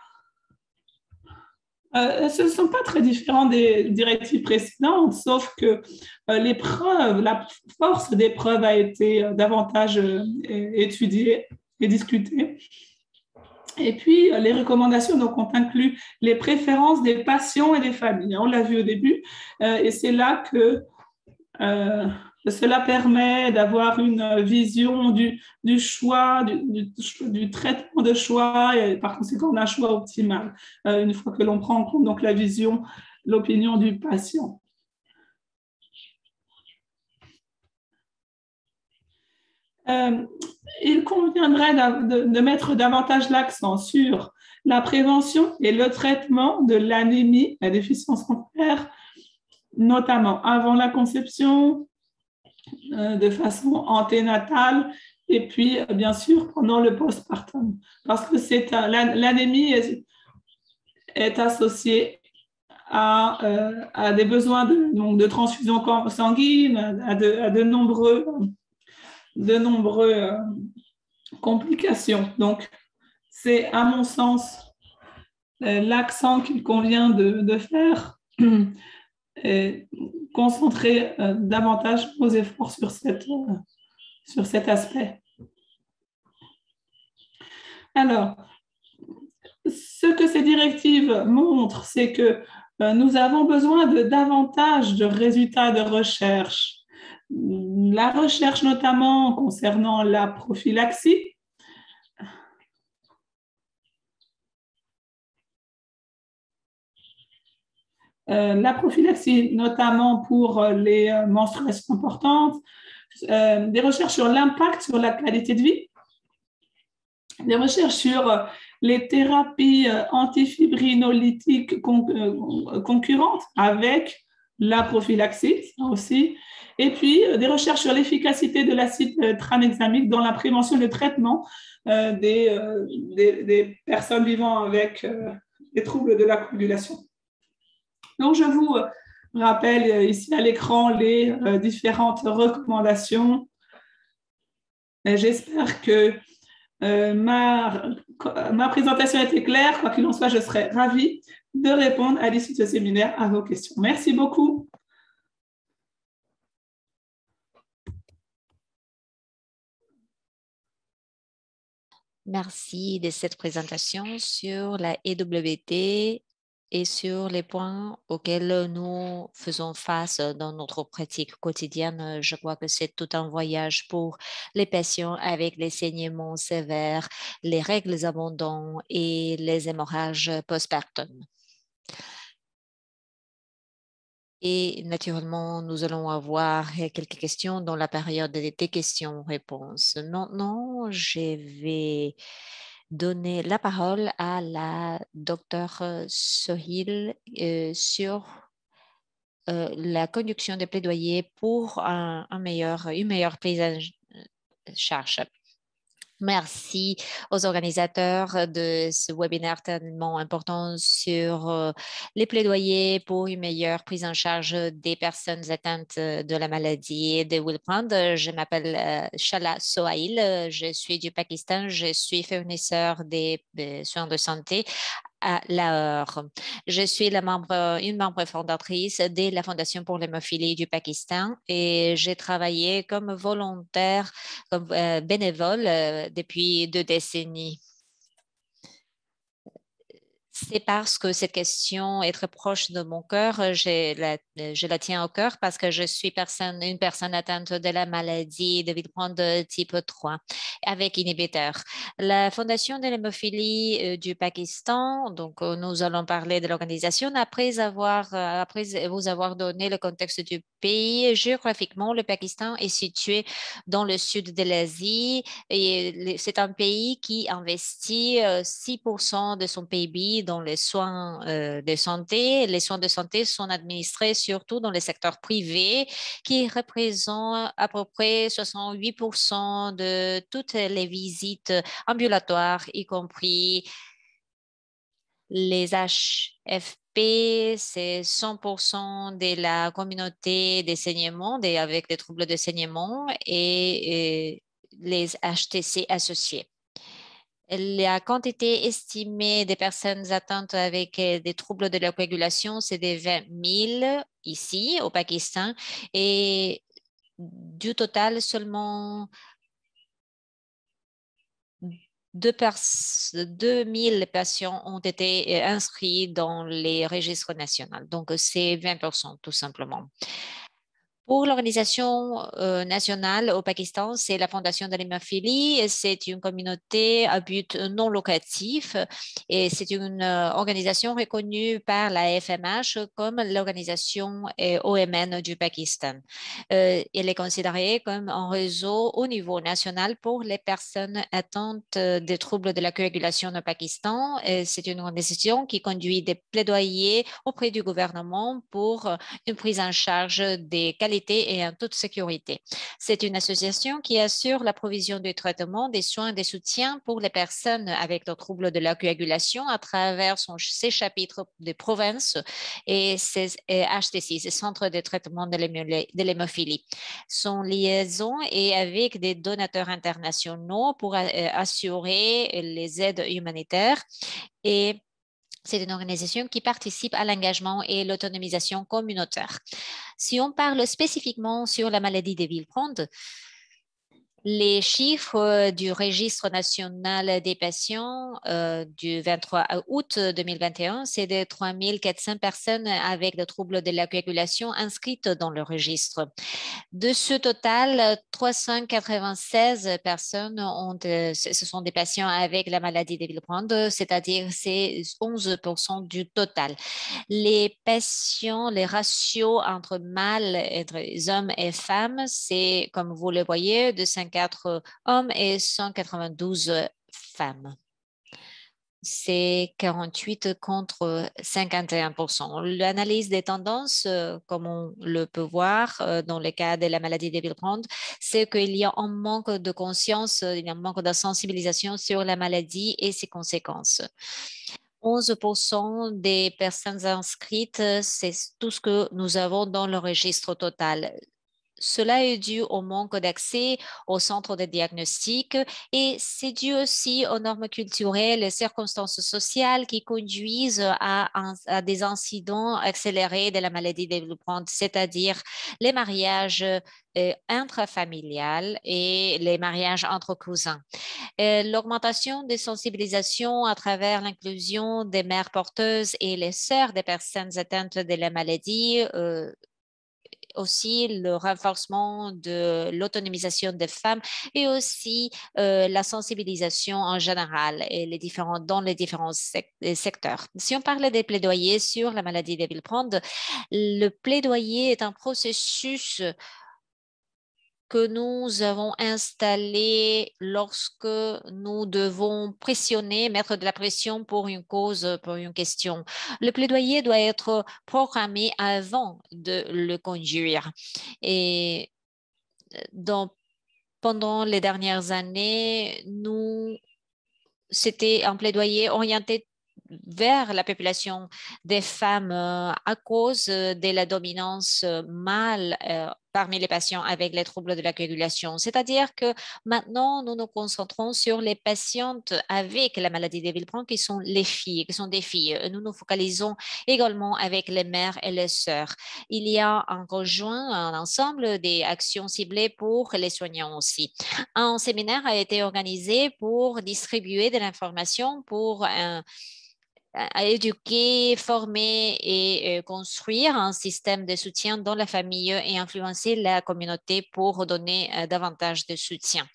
ce ne sont pas très différents des directives précédentes, sauf que la force des preuves a été davantage étudiée et discutée. Et puis, les recommandations donc, ont inclus les préférences des patients et des familles. On l'a vu au début, et c'est là que cela permet d'avoir une vision du choix, du traitement de choix, et par conséquent d'un choix optimal, une fois que l'on prend en compte donc, la vision, l'opinion du patient. Il conviendrait de mettre davantage l'accent sur la prévention et le traitement de l'anémie, la déficience en fer, notamment avant la conception, de façon anténatale et puis, bien sûr, pendant le postpartum. Parce que l'anémie est associée à des besoins de transfusion sanguine, à de nombreuses complications. Donc, c'est à mon sens l'accent qu'il convient de faire et concentrer davantage nos efforts sur cet aspect. Alors, ce que ces directives montrent, c'est que nous avons besoin de davantage de résultats de recherche. La recherche notamment concernant la prophylaxie. La prophylaxie notamment pour les menstruations importantes, des recherches sur l'impact sur la qualité de vie, des recherches sur les thérapies antifibrinolytiques concurrentes avec la prophylaxie aussi, et puis des recherches sur l'efficacité de l'acide tranexamique dans la prévention et le traitement des personnes vivant avec des troubles de la coagulation. Donc, je vous rappelle ici à l'écran les différentes recommandations. J'espère que ma présentation a été claire. Quoi qu'il en soit, je serai ravie de répondre à l'issue de ce séminaire à vos questions. Merci beaucoup. Merci de cette présentation sur la EWT et sur les points auxquels nous faisons face dans notre pratique quotidienne. Je crois que c'est tout un voyage pour les patients avec les saignements sévères, les règles abondantes et les hémorrages postpartum. Et naturellement, nous allons avoir quelques questions dans la période des questions-réponses. Maintenant, je vais donner la parole à la docteure Sohil sur la conduction des plaidoyers pour une meilleure prise en charge. Merci aux organisateurs de ce webinaire tellement important sur les plaidoyers pour une meilleure prise en charge des personnes atteintes de la maladie de Wilbrand. Je m'appelle Shala Sohail, je suis du Pakistan, je suis fournisseur des soins de santé à Lahore. Je suis une membre fondatrice de la Fondation pour l'hémophilie du Pakistan et j'ai travaillé comme volontaire, comme bénévole depuis 2 décennies. C'est parce que cette question est très proche de mon cœur. Je la tiens au cœur parce que je suis une personne atteinte de la maladie de Willebrand de type 3 avec inhibiteur. La Fondation de l'hémophilie du Pakistan, donc nous allons parler de l'organisation après vous avoir donné le contexte du pays. Géographiquement, le Pakistan est situé dans le sud de l'Asie et c'est un pays qui investit 6% de son PIB dans les soins de santé. Les soins de santé sont administrés surtout dans le secteur privé qui représente à peu près 68% de toutes les visites ambulatoires, y compris les HFP, c'est 100% de la communauté des saignements, avec des troubles de saignement et les HTC associés. La quantité estimée des personnes atteintes avec des troubles de la coagulation, c'est de 20 000 ici au Pakistan. Et du total, seulement 2 000 patients ont été inscrits dans les registres nationaux. Donc, c'est 20% tout simplement. Pour l'organisation nationale au Pakistan, c'est la Fondation de l'hémophilie. C'est une communauté à but non lucratif et c'est une organisation reconnue par la FMH comme l'organisation OMN du Pakistan. Elle est considérée comme un réseau au niveau national pour les personnes atteintes des troubles de la coagulation au Pakistan. C'est une organisation qui conduit des plaidoyers auprès du gouvernement pour une prise en charge des qualités et en toute sécurité. C'est une association qui assure la provision du traitement, des soins et des soutiens pour les personnes avec des troubles de la coagulation à travers ses chapitres de province et ses HTC, ses centres de traitement de l'hémophilie. Son liaison est avec des donateurs internationaux pour assurer les aides humanitaires et c'est une organisation qui participe à l'engagement et l'autonomisation communautaire. Si on parle spécifiquement sur la maladie de Willebrand, les chiffres du registre national des patients du 23 août 2021, c'est de 3 400 personnes avec des troubles de la coagulation inscrites dans le registre. De ce total, 396 personnes ce sont des patients avec la maladie de Willebrand, c'est-à-dire c'est 11% du total. Les patients, les ratios entre mâles, entre hommes et femmes, c'est, comme vous le voyez, 204 hommes et 192 femmes. C'est 48 contre 51%. L'analyse des tendances, comme on le peut voir dans le cas de la maladie de Willebrand, c'est qu'il y a un manque de conscience, il y a un manque de sensibilisation sur la maladie et ses conséquences. 11% des personnes inscrites, c'est tout ce que nous avons dans le registre total. cela est dû au manque d'accès aux centres de diagnostic et c'est dû aussi aux normes culturelles et circonstances sociales qui conduisent à des incidents accélérés de la maladie développemente, c'est-à-dire les mariages intrafamiliales et les mariages entre cousins. L'augmentation des sensibilisations à travers l'inclusion des mères porteuses et les sœurs des personnes atteintes de la maladie aussi le renforcement de l'autonomisation des femmes et aussi la sensibilisation en général et dans les différents secteurs. Si on parlait des plaidoyers sur la maladie de Villepinte, le plaidoyer est un processus que nous avons installé lorsque nous devons pressionner, mettre de la pression pour une cause, pour une question. Le plaidoyer doit être programmé avant de le conduire. Et pendant les dernières années, c'était un plaidoyer orienté vers la population des femmes à cause de la dominance mâle parmi les patients avec les troubles de la coagulation. C'est-à-dire que maintenant, nous nous concentrons sur les patientes avec la maladie de Villepinte qui sont les filles, qui sont des filles. Nous nous focalisons également avec les mères et les sœurs. Il y a un conjoint, un ensemble des actions ciblées pour les soignants aussi. Un séminaire a été organisé pour distribuer de l'information pour à éduquer, former et construire un système de soutien dans la famille et influencer la communauté pour donner davantage de soutien.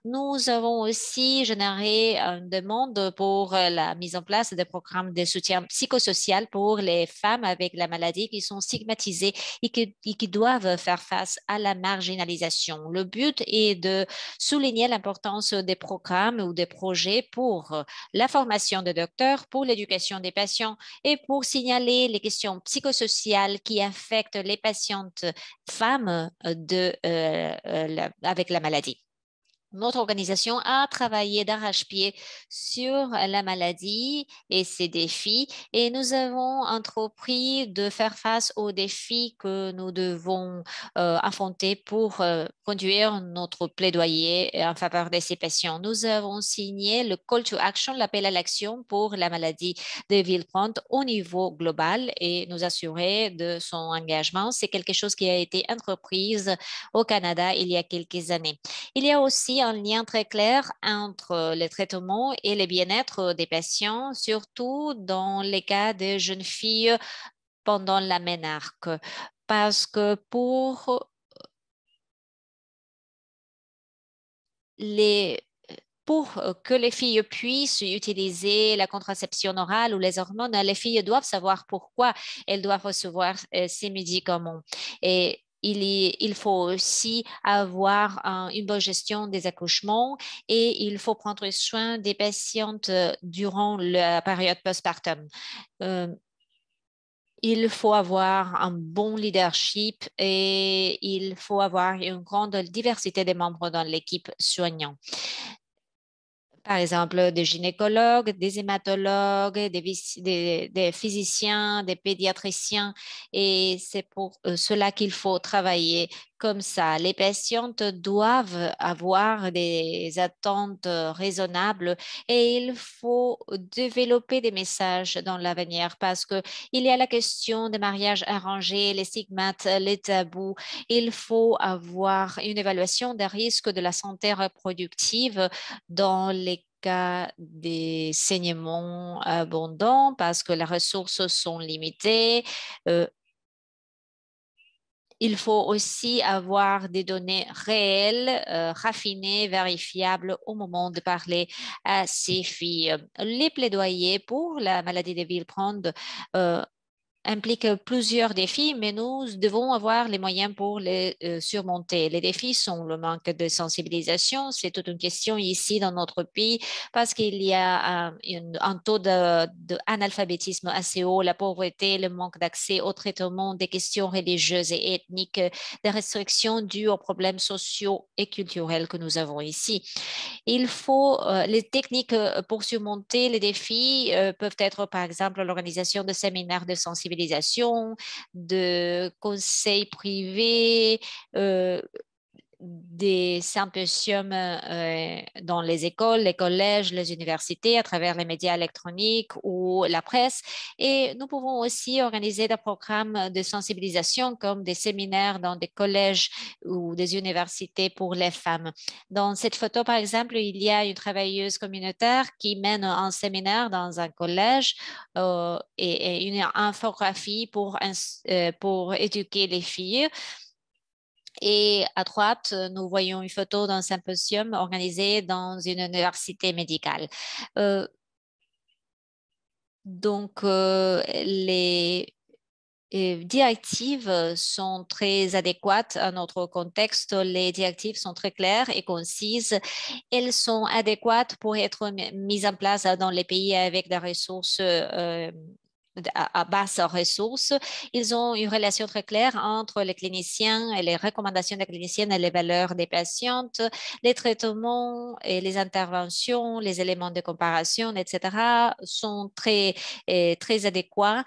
Nous avons aussi généré une demande pour la mise en place de programmes de soutien psychosocial pour les femmes avec la maladie qui sont stigmatisées et qui doivent faire face à la marginalisation. Le but est de souligner l'importance des programmes ou des projets pour la formation des docteurs, pour l'éducation des patients et pour signaler les questions psychosociales qui affectent les patientes femmes avec la maladie. Notre organisation a travaillé d'arrache-pied sur la maladie et ses défis et nous avons entrepris de faire face aux défis que nous devons affronter pour conduire notre plaidoyer en faveur de ces patients. Nous avons signé le Call to Action, l'appel à l'action pour la maladie de Villepinte au niveau global et nous assurer de son engagement. C'est quelque chose qui a été entreprise au Canada il y a quelques années. Il y a aussi un lien très clair entre le traitement et le bien-être des patients, surtout dans les cas de jeunes filles pendant la ménarque. Parce que pour que les filles puissent utiliser la contraception orale ou les hormones, les filles doivent savoir pourquoi elles doivent recevoir ces médicaments. Et il faut aussi avoir une bonne gestion des accouchements et il faut prendre soin des patientes durant la période postpartum. Il faut avoir un bon leadership et il faut avoir une grande diversité des membres dans l'équipe soignante. Par exemple, des gynécologues, des hématologues, des physiciens, des pédiatriciens. Et c'est pour cela qu'il faut travailler comme ça. Les patientes doivent avoir des attentes raisonnables et il faut développer des messages dans l'avenir parce qu'il y a la question des mariages arrangés, les stigmates, les tabous. Il faut avoir une évaluation des risques de la santé reproductive dans les cas des saignements abondants parce que les ressources sont limitées. Il faut aussi avoir des données réelles, raffinées, vérifiables au moment de parler à ces filles. Les plaidoyers pour la maladie de Villepinte implique plusieurs défis, mais nous devons avoir les moyens pour les surmonter. Les défis sont le manque de sensibilisation. C'est toute une question ici dans notre pays parce qu'il y a un taux d'analphabétisme assez haut, la pauvreté, le manque d'accès au traitement des questions religieuses et ethniques, des restrictions dues aux problèmes sociaux et culturels que nous avons ici. Il faut les techniques pour surmonter les défis peuvent être par exemple l'organisation de séminaires de sensibilisation sensibilisation, de conseils privés, des symposiums dans les écoles, les collèges, les universités, à travers les médias électroniques ou la presse. Et nous pouvons aussi organiser des programmes de sensibilisation comme des séminaires dans des collèges ou des universités pour les femmes. Dans cette photo, par exemple, il y a une travailleuse communautaire qui mène un séminaire dans un collège et une infographie pour éduquer les filles. Et à droite, nous voyons une photo d'un symposium organisé dans une université médicale. Les directives sont très adéquates à notre contexte. Les directives sont très claires et concises. Elles sont adéquates pour être mises en place dans les pays avec des ressources à basse ressources. Ils ont une relation très claire entre les cliniciens et les recommandations des cliniciens et les valeurs des patientes, les traitements et les interventions, les éléments de comparaison, etc. sont très adéquats.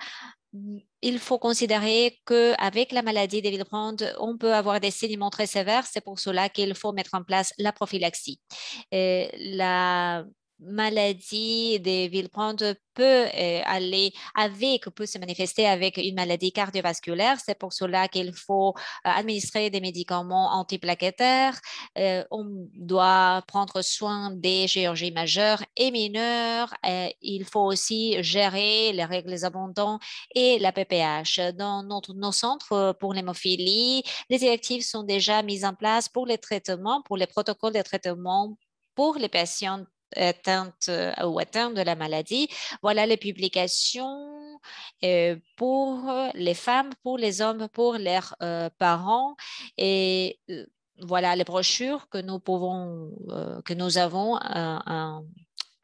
Il faut considérer qu'avec la maladie de Willebrand, on peut avoir des saignements très sévères. C'est pour cela qu'il faut mettre en place la prophylaxie. La maladie de Willebrand peut peut se manifester avec une maladie cardiovasculaire. C'est pour cela qu'il faut administrer des médicaments antiplaquettaires. On doit prendre soin des chirurgies majeures et mineures. Il faut aussi gérer les règles abondantes et la PPH. Dans nos centres pour l'hémophilie, les directives sont déjà mises en place pour les traitements, pour les protocoles de traitement pour les patients atteintes ou atteintes de la maladie. Voilà les publications pour les femmes, pour les hommes, pour leurs parents et voilà les brochures que nous avons à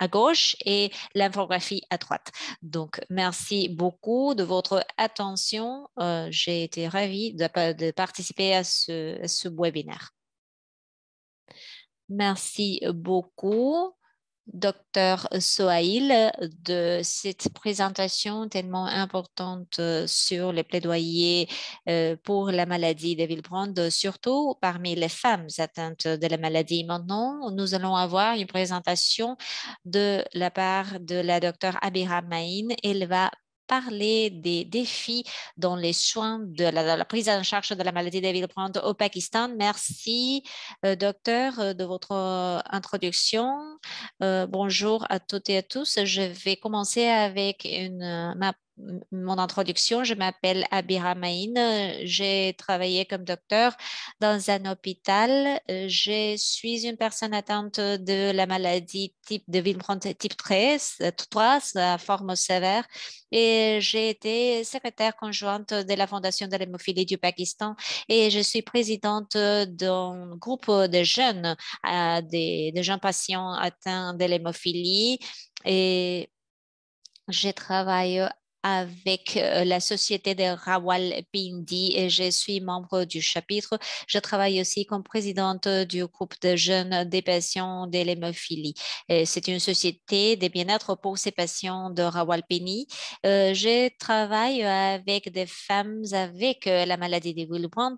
gauche et l'infographie à droite. Donc, merci beaucoup de votre attention. J'ai été ravie de participer à ce webinaire. Merci beaucoup, Dr. Sohail, de cette présentation tellement importante sur les plaidoyers pour la maladie de Willebrand, surtout parmi les femmes atteintes de la maladie. Maintenant, nous allons avoir une présentation de la part de la Dr. Abira Maïn. Elle va parler des défis dans les soins de la prise en charge de la maladie de Willebrand au Pakistan. Merci, docteur, de votre introduction. Bonjour à toutes et à tous. Je vais commencer avec mon introduction. Je m'appelle Abira Maïn. J'ai travaillé comme docteur dans un hôpital. Je suis une personne atteinte de la maladie de Willebrand type 3, sa forme sévère. Et j'ai été secrétaire conjointe de la Fondation de l'hémophilie du Pakistan et je suis présidente d'un groupe de jeunes, des jeunes patients atteints de l'hémophilie. Et je travaille avec la société de Rawalpindi et je suis membre du chapitre. Je travaille aussi comme présidente du groupe de jeunes des patients de l'hémophilie. C'est une société de bien-être pour ces patients de Rawalpindi. Je travaille avec des femmes avec la maladie de Willebrand.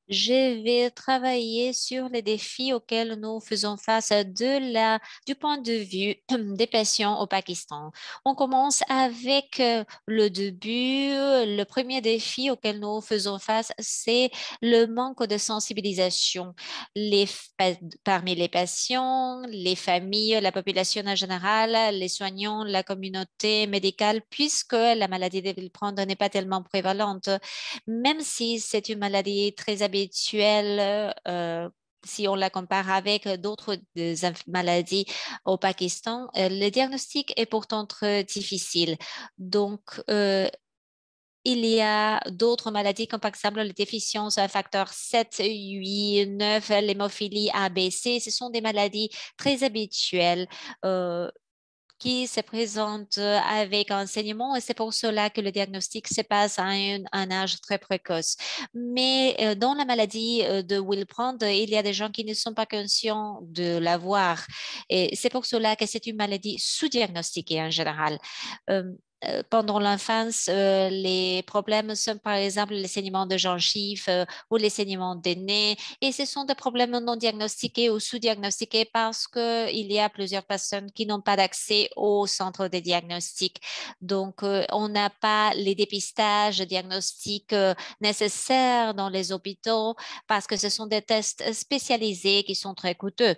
Je vais travailler sur les défis auxquels nous faisons face du point de vue des patients au Pakistan. On commence avec le début. Le premier défi auquel nous faisons face, c'est le manque de sensibilisation parmi les patients, les familles, la population en général, les soignants, la communauté médicale, puisque la maladie de Willebrand n'est pas tellement prévalente. Même si c'est une maladie très habituelle, si on la compare avec d'autres maladies au Pakistan, le diagnostic est pourtant très difficile. Donc, il y a d'autres maladies comme par exemple les déficiences à facteur 7, 8, 9, l'hémophilie ABC. Ce sont des maladies très habituelles. Qui se présente avec enseignement et c'est pour cela que le diagnostic se passe à un âge très précoce. Mais dans la maladie de Willebrand, il y a des gens qui ne sont pas conscients de l'avoir et c'est pour cela que c'est une maladie sous-diagnostiquée en général. pendant l'enfance, les problèmes sont par exemple les saignements de gencives ou les saignements des nez. Et ce sont des problèmes non diagnostiqués ou sous-diagnostiqués parce qu'il y a plusieurs personnes qui n'ont pas d'accès au centre de diagnostic. Donc, on n'a pas les dépistages diagnostiques nécessaires dans les hôpitaux parce que ce sont des tests spécialisés qui sont très coûteux.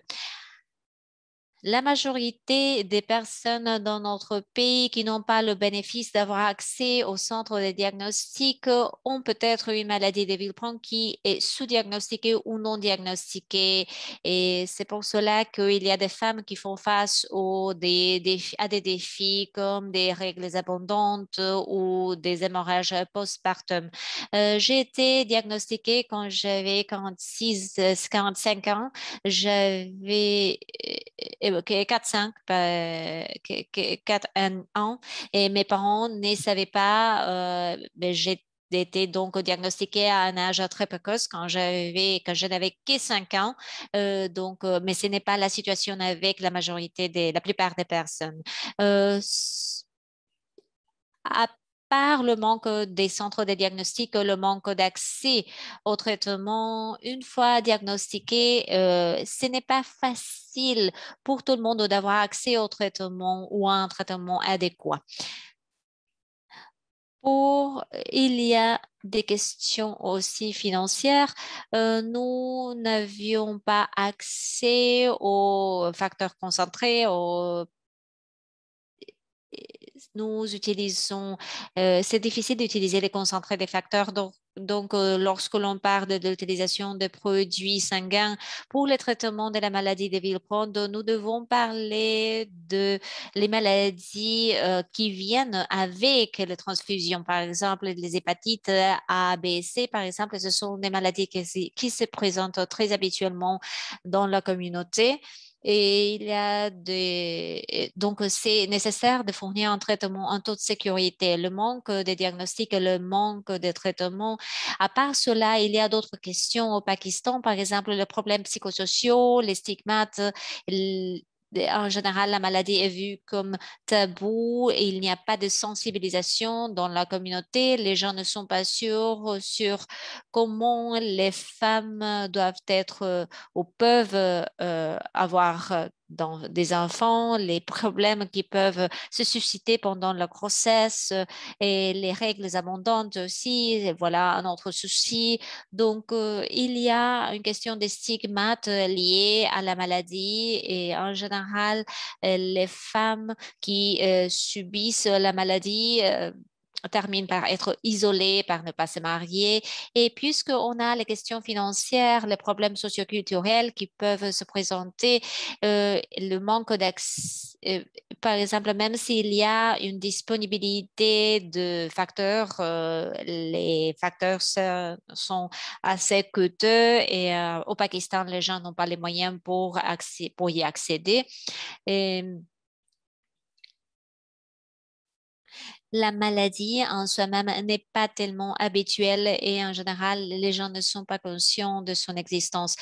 La majorité des personnes dans notre pays qui n'ont pas le bénéfice d'avoir accès au centre de diagnostic ont peut-être une maladie de Villeprand qui est sous-diagnostiquée ou non diagnostiquée. Et c'est pour cela qu'il y a des femmes qui font face à des défis comme des règles abondantes ou des hémorrages postpartum. J'ai été diagnostiquée quand j'avais 45 ans. J'avais 4-5, 4 ans et mes parents ne savaient pas. J'ai été donc diagnostiquée à un âge très précoce quand je n'avais que 5 ans. Mais ce n'est pas la situation avec la plupart des personnes. À par le manque des centres de diagnostic, le manque d'accès au traitement, une fois diagnostiqué, ce n'est pas facile pour tout le monde d'avoir accès au traitement ou à un traitement adéquat. Il y a des questions aussi financières. Nous n'avions pas accès aux facteurs concentrés, nous utilisons, c'est difficile d'utiliser les concentrés des facteurs. Donc, lorsque l'on parle de l'utilisation de produits sanguins pour le traitement de la maladie de Villeprand, nous devons parler de les maladies qui viennent avec les transfusions. Par exemple, les hépatites A, B et C, par exemple, ce sont des maladies qui se présentent très habituellement dans la communauté. Et donc, c'est nécessaire de fournir un traitement en toute sécurité. Le manque de diagnostic et le manque de traitement. À part cela, il y a d'autres questions au Pakistan, par exemple, les problèmes psychosociaux, les stigmates. En général, la maladie est vue comme tabou et il n'y a pas de sensibilisation dans la communauté. Les gens ne sont pas sûrs sur comment les femmes doivent être ou peuvent avoir des enfants, les problèmes qui peuvent se susciter pendant la grossesse et les règles abondantes aussi. Et voilà un autre souci. Donc, il y a une question des stigmates liés à la maladie et en général, les femmes qui subissent la maladie terminent par être isolées, par ne pas se marier. Et puisqu'on a les questions financières, les problèmes socioculturels qui peuvent se présenter, le manque d'accès, par exemple, même s'il y a une disponibilité de facteurs, les facteurs sont assez coûteux et au Pakistan, les gens n'ont pas les moyens pour y accéder. Et, la maladie en soi-même n'est pas tellement habituelle et en général, les gens ne sont pas conscients de son existence.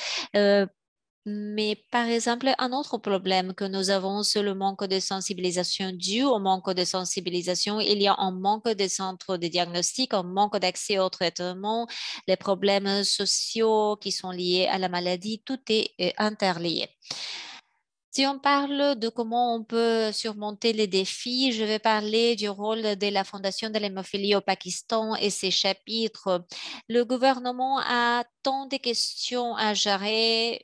Mais par exemple, un autre problème que nous avons, c'est le manque de sensibilisation. Dû au manque de sensibilisation, il y a un manque de centres de diagnostic, un manque d'accès au traitement, les problèmes sociaux qui sont liés à la maladie, tout est interlié. Si on parle de comment on peut surmonter les défis, je vais parler du rôle de la Fondation de l'hémophilie au Pakistan et ses chapitres. Le gouvernement a tant de questions à gérer.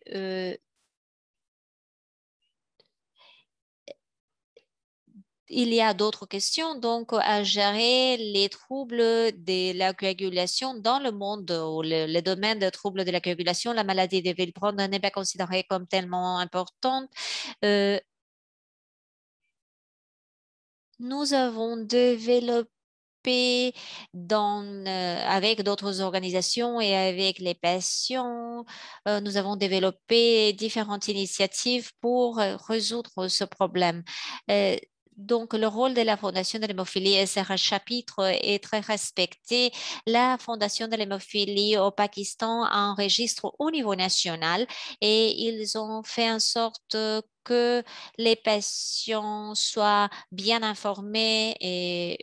Il y a d'autres questions, donc, à gérer les troubles de la coagulation dans le monde, ou le domaine des troubles de la coagulation. La maladie de Villeprand n'est pas considérée comme tellement importante. Nous avons développé avec d'autres organisations et avec les patients, nous avons développé différentes initiatives pour résoudre ce problème. Euh, donc, le rôle de la Fondation de l'hémophilie et ses chapitres est très respecté. La Fondation de l'hémophilie au Pakistan enregistre au niveau national et ils ont fait en sorte que les patients soient bien informés et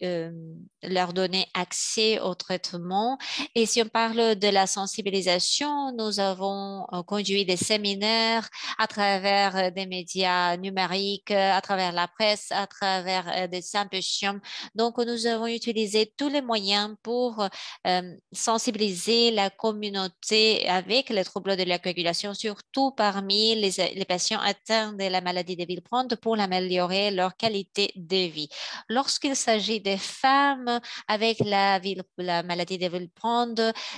leur donner accès au traitement. Et si on parle de la sensibilisation, nous avons conduit des séminaires à travers des médias numériques, à travers la presse, à travers des symposiums. Donc, nous avons utilisé tous les moyens pour sensibiliser la communauté avec les troubles de la coagulation, surtout parmi les patients atteints de la maladie de Villebrand pour améliorer leur qualité de vie. Lorsqu'il s'agit des femmes avec la maladie de Villebrand,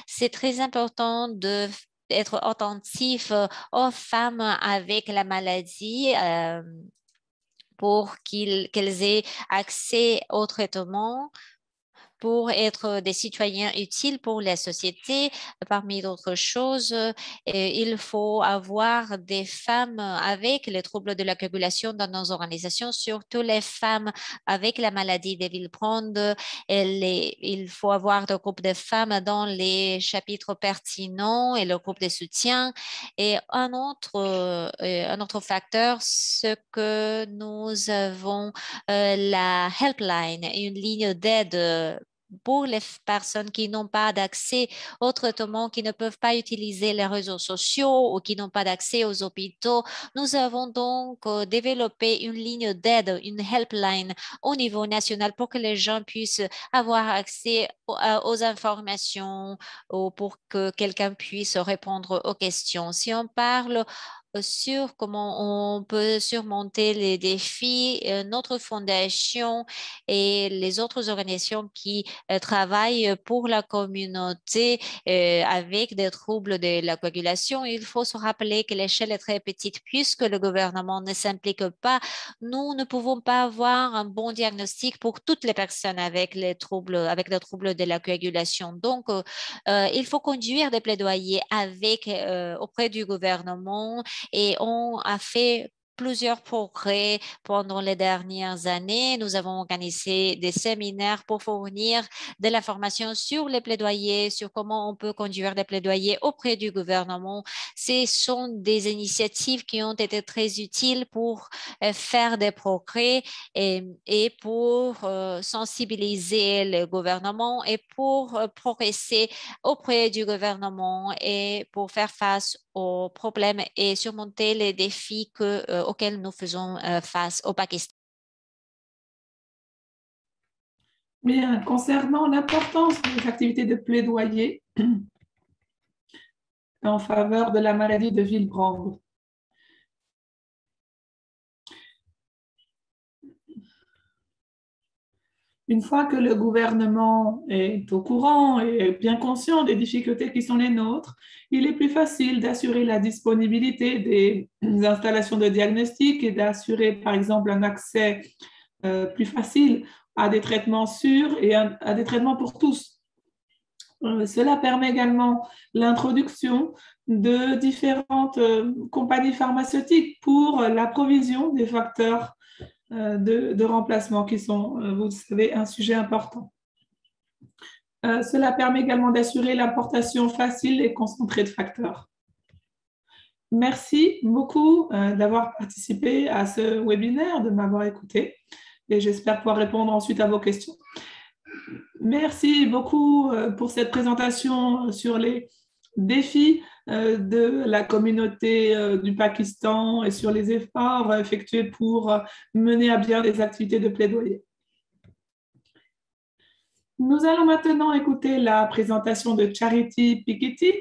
c'est très important d'être attentif aux femmes avec la maladie pour qu'elles aient accès au traitement, pour être des citoyens utiles pour la société. Parmi d'autres choses, il faut avoir des femmes avec les troubles de la coagulation dans nos organisations, surtout les femmes avec la maladie de Villebrand. Il faut avoir des groupes de femmes dans les chapitres pertinents et le groupe de soutien. Et un autre facteur, ce que nous avons la helpline, une ligne d'aide pour les personnes qui n'ont pas d'accès au traitement, qui ne peuvent pas utiliser les réseaux sociaux ou qui n'ont pas d'accès aux hôpitaux. Nous avons donc développé une ligne d'aide, une helpline au niveau national pour que les gens puissent avoir accès aux informations ou pour que quelqu'un puisse répondre aux questions. Si on parle sur comment on peut surmonter les défis, notre fondation et les autres organisations qui travaillent pour la communauté avec des troubles de la coagulation, il faut se rappeler que l'échelle est très petite puisque le gouvernement ne s'implique pas. Nous ne pouvons pas avoir un bon diagnostic pour toutes les personnes avec les troubles de la coagulation. Donc, il faut conduire des plaidoyers auprès du gouvernement et on a fait plusieurs progrès pendant les dernières années. Nous avons organisé des séminaires pour fournir de l'information sur les plaidoyers, sur comment on peut conduire des plaidoyers auprès du gouvernement. Ce sont des initiatives qui ont été très utiles pour faire des progrès et pour sensibiliser le gouvernement et pour progresser auprès du gouvernement et pour faire face aux problèmes et surmonter les défis auxquels nous faisons face au Pakistan. Bien, concernant l'importance des activités de plaidoyer en faveur de la maladie de Villebrand. Une fois que le gouvernement est au courant et bien conscient des difficultés qui sont les nôtres, il est plus facile d'assurer la disponibilité des installations de diagnostic et d'assurer, par exemple, un accès plus facile à des traitements sûrs et à des traitements pour tous. Cela permet également l'introduction de différentes compagnies pharmaceutiques pour la provision des facteurs de remplacement qui sont, vous le savez, un sujet important. Cela permet également d'assurer l'importation facile et concentrée de facteurs. Merci beaucoup d'avoir participé à ce webinaire, de m'avoir écouté et j'espère pouvoir répondre ensuite à vos questions. Merci beaucoup pour cette présentation sur les défis de la communauté du Pakistan et sur les efforts effectués pour mener à bien des activités de plaidoyer. Nous allons maintenant écouter la présentation de Charity Piketty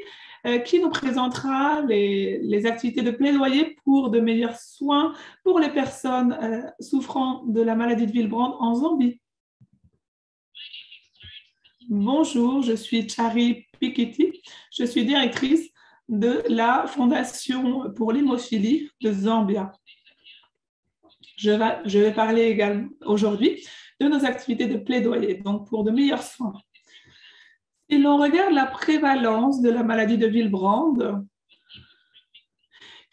qui nous présentera les activités de plaidoyer pour de meilleurs soins pour les personnes souffrant de la maladie de Villebrand en Zambie. Bonjour, je suis Charity Piketty, je suis directrice de la Fondation pour l'hémophilie de Zambia. Je vais parler également aujourd'hui de nos activités de plaidoyer, donc pour de meilleurs soins. Si l'on regarde la prévalence de la maladie de Villebrand,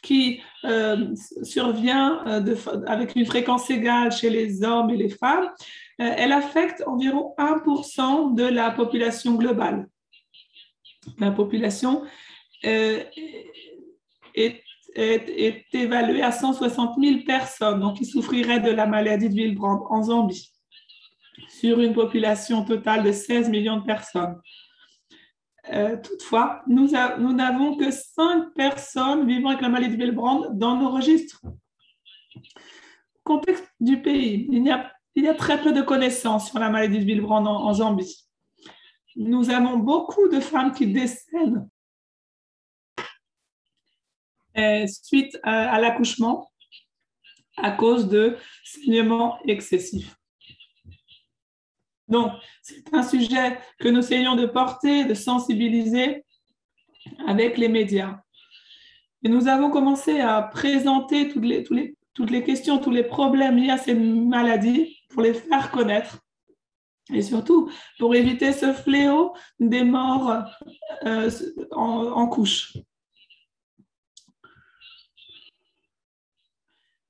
qui survient avec une fréquence égale chez les hommes et les femmes, elle affecte environ 1% de la population globale. La population est est évalué à 160 000 personnes donc, qui souffriraient de la maladie de Willebrand en Zambie, sur une population totale de 16 millions de personnes. Toutefois, nous n'avons que 5 personnes vivant avec la maladie de Willebrand dans nos registres. Contexte du pays, il y a très peu de connaissances sur la maladie de Willebrand en Zambie. Nous avons beaucoup de femmes qui décèdent suite à l'accouchement à cause de saignements excessifs. Donc, c'est un sujet que nous essayons de porter, de sensibiliser avec les médias. Et nous avons commencé à présenter toutes les questions, tous les problèmes liés à ces maladies pour les faire connaître. Et surtout, pour éviter ce fléau des morts en couche.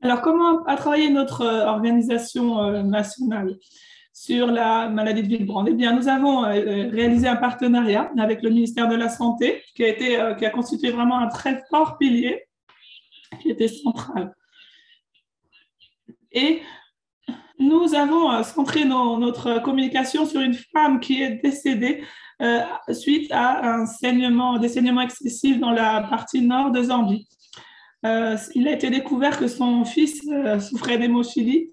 Alors, comment a travaillé notre organisation nationale sur la maladie de Willebrand? Eh bien, nous avons réalisé un partenariat avec le ministère de la Santé qui a constitué vraiment un très fort pilier qui était central. Et nous avons centré notre communication sur une femme qui est décédée suite à des saignements excessifs dans la partie nord de Zambie. Il a été découvert que son fils souffrait d'hémophilie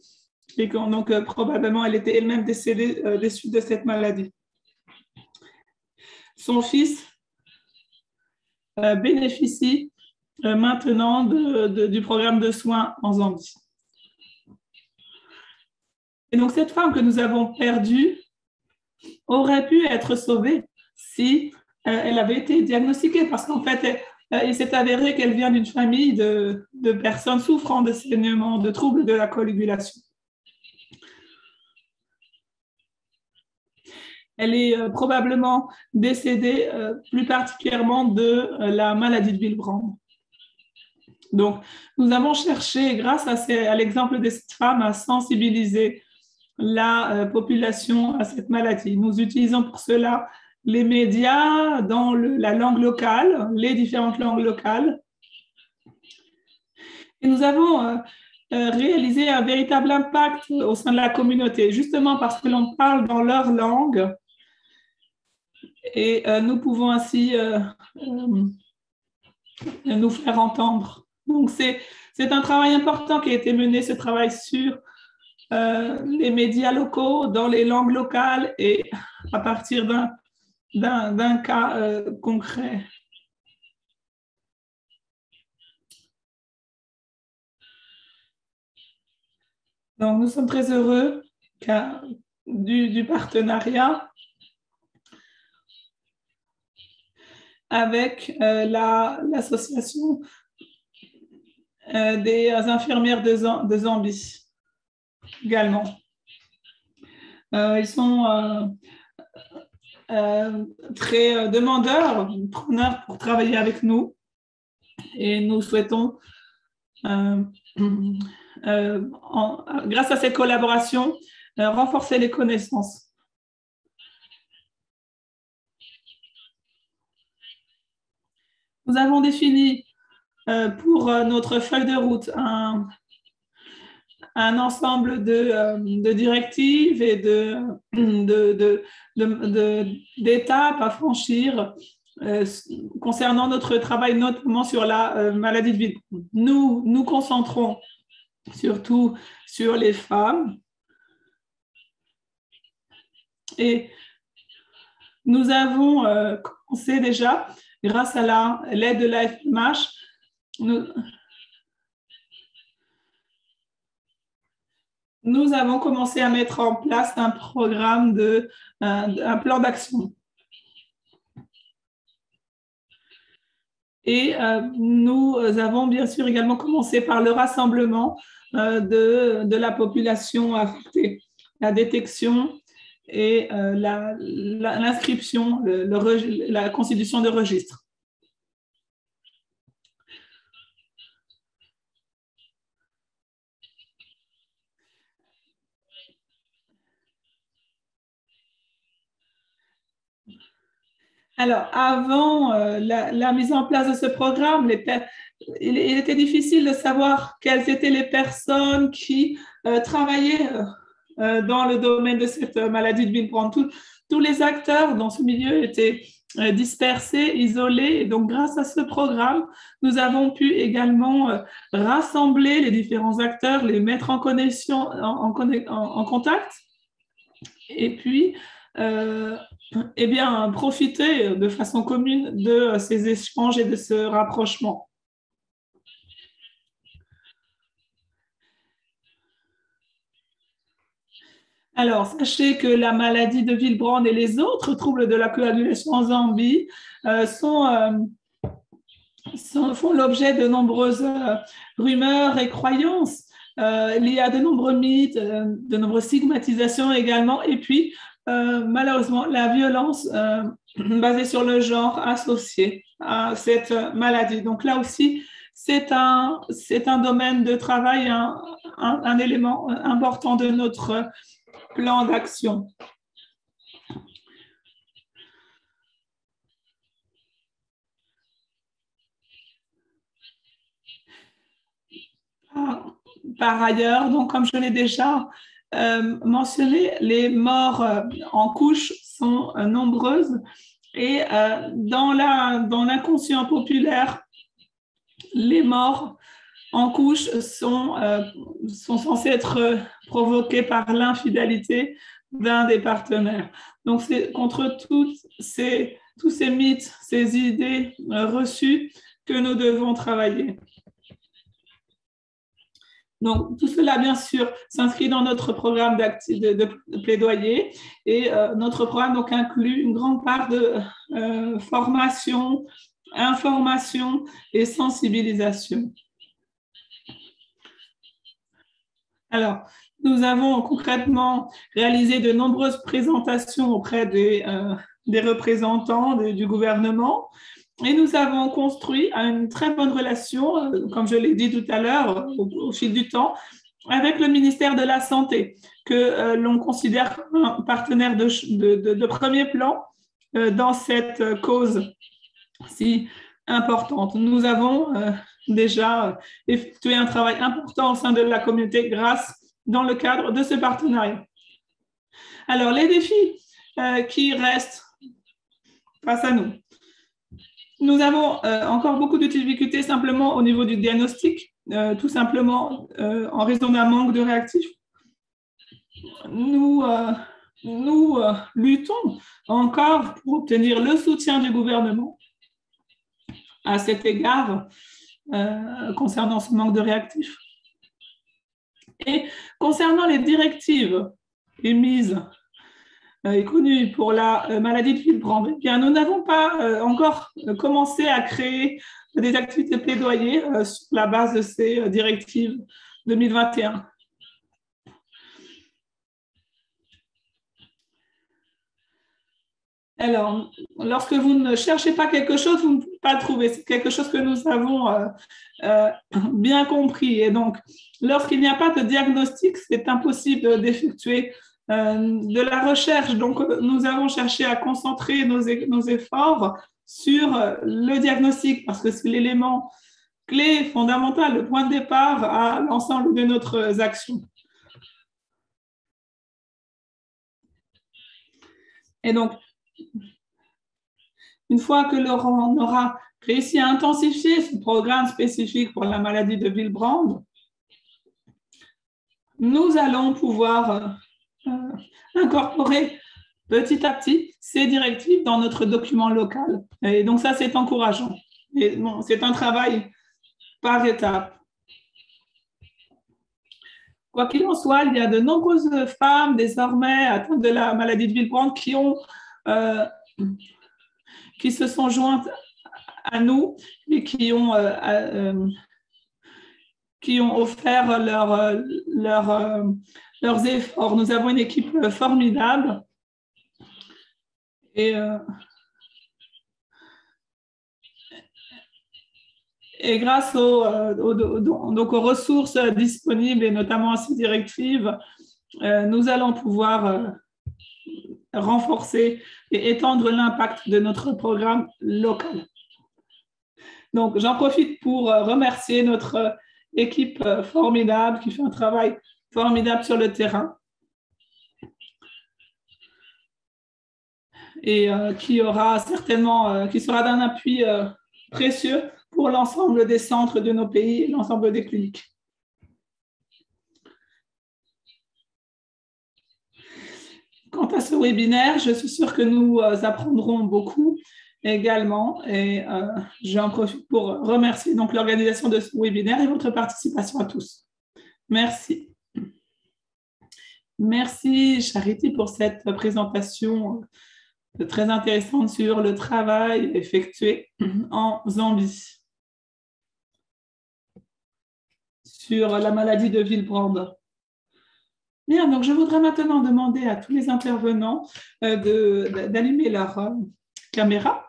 et donc probablement elle était elle-même décédée des suites de cette maladie. Son fils bénéficie maintenant du programme de soins en Zambie. Et donc cette femme que nous avons perdue aurait pu être sauvée si elle avait été diagnostiquée, parce qu'en fait, il s'est avéré qu'elle vient d'une famille de personnes souffrant de saignements, de troubles de la coagulation. Elle est probablement décédée plus particulièrement de la maladie de Willebrand. Donc, nous avons cherché, grâce à l'exemple de cette femme, à sensibiliser la population à cette maladie. Nous utilisons pour cela les médias dans la langue locale, les différentes langues locales. Et nous avons réalisé un véritable impact au sein de la communauté, justement parce que l'on parle dans leur langue. Et nous pouvons ainsi nous faire entendre. Donc, c'est un travail important qui a été mené, ce travail sur les médias locaux, dans les langues locales et à partir d'un cas concret. Donc, nous sommes très heureux du partenariat avec l'association des infirmières de Zambie également. Ils sont très demandeurs, preneurs pour travailler avec nous et nous souhaitons, grâce à cette collaboration, renforcer les connaissances. Nous avons défini pour notre feuille de route un ensemble de directives et d'étapes à franchir concernant notre travail, notamment sur la maladie de Willebrand. Nous nous concentrons surtout sur les femmes et nous avons commencé déjà, grâce à l'aide de la FMH, nous avons commencé à mettre en place un programme, un plan d'action. Et nous avons bien sûr également commencé par le rassemblement de la population affectée, la détection et l'inscription, la constitution de registres. Alors, avant la mise en place de ce programme, il était difficile de savoir quelles étaient les personnes qui travaillaient dans le domaine de cette maladie de Willebrand. Tous les acteurs dans ce milieu étaient dispersés, isolés. Et donc, grâce à ce programme, nous avons pu également rassembler les différents acteurs, les mettre en connexion, en contact, et puis eh bien, profiter de façon commune de ces échanges et de ce rapprochement. Alors, sachez que la maladie de Willebrand et les autres troubles de la coagulation en Zambie font l'objet de nombreuses rumeurs et croyances. Il y a de nombreux mythes, de nombreuses stigmatisations également, et puis malheureusement la violence basée sur le genre associée à cette maladie. Donc là aussi, c'est un domaine de travail, un élément important de notre plan d'action. Par ailleurs, donc, comme je l'ai déjà mentionné, les morts en couche sont nombreuses et dans l'inconscient populaire, les morts en couche sont censés être provoqués par l'infidélité d'un des partenaires. Donc, c'est contre tous ces mythes, ces idées reçues que nous devons travailler. Donc, tout cela, bien sûr, s'inscrit dans notre programme de plaidoyer et notre programme donc, inclut une grande part de formation, information et sensibilisation. Alors, nous avons concrètement réalisé de nombreuses présentations auprès des représentants du gouvernement. Et nous avons construit une très bonne relation, comme je l'ai dit tout à l'heure, au fil du temps, avec le ministère de la Santé, que l'on considère comme un partenaire de premier plan dans cette cause si importante. Nous avons déjà effectué un travail important au sein de la communauté dans le cadre de ce partenariat. Alors, les défis qui restent face à nous. Nous avons encore beaucoup de difficultés simplement au niveau du diagnostic, tout simplement en raison d'un manque de réactifs. Nous luttons encore pour obtenir le soutien du gouvernement à cet égard concernant ce manque de réactifs. Et concernant les directives émises et connues pour la maladie de Willebrand, eh bien, nous n'avons pas encore commencé à créer des activités de plaidoyer sur la base de ces directives 2021. Alors, lorsque vous ne cherchez pas quelque chose, vous ne pouvez pas le trouver. C'est quelque chose que nous avons bien compris. Et donc, lorsqu'il n'y a pas de diagnostic, c'est impossible d'effectuer de la recherche. Donc, nous avons cherché à concentrer nos efforts sur le diagnostic parce que c'est l'élément clé, fondamental, le point de départ à l'ensemble de nos actions. Et donc, une fois que l'on aura réussi à intensifier ce programme spécifique pour la maladie de Willebrand, nous allons pouvoir incorporer petit à petit ces directives dans notre document local. Et donc ça, c'est encourageant. Et bon, c'est un travail par étapes. Quoi qu'il en soit, il y a de nombreuses femmes désormais atteintes de la maladie de Willebrand qui se sont jointes à nous et qui ont offert leurs efforts. Nous avons une équipe formidable et grâce aux ressources disponibles et notamment à ces directives, nous allons pouvoir renforcer et étendre l'impact de notre programme local. Donc, j'en profite pour remercier notre équipe formidable qui fait un travail formidable sur le terrain et qui aura certainement, qui sera d'un appui précieux pour l'ensemble des centres de nos pays et l'ensemble des cliniques. Quant à ce webinaire, je suis sûre que nous apprendrons beaucoup également et j'en profite pour remercier donc l'organisation de ce webinaire et votre participation à tous. Merci. Merci Charity pour cette présentation très intéressante sur le travail effectué en Zambie sur la maladie de Willebrand. Bien, donc je voudrais maintenant demander à tous les intervenants d'allumer leur caméra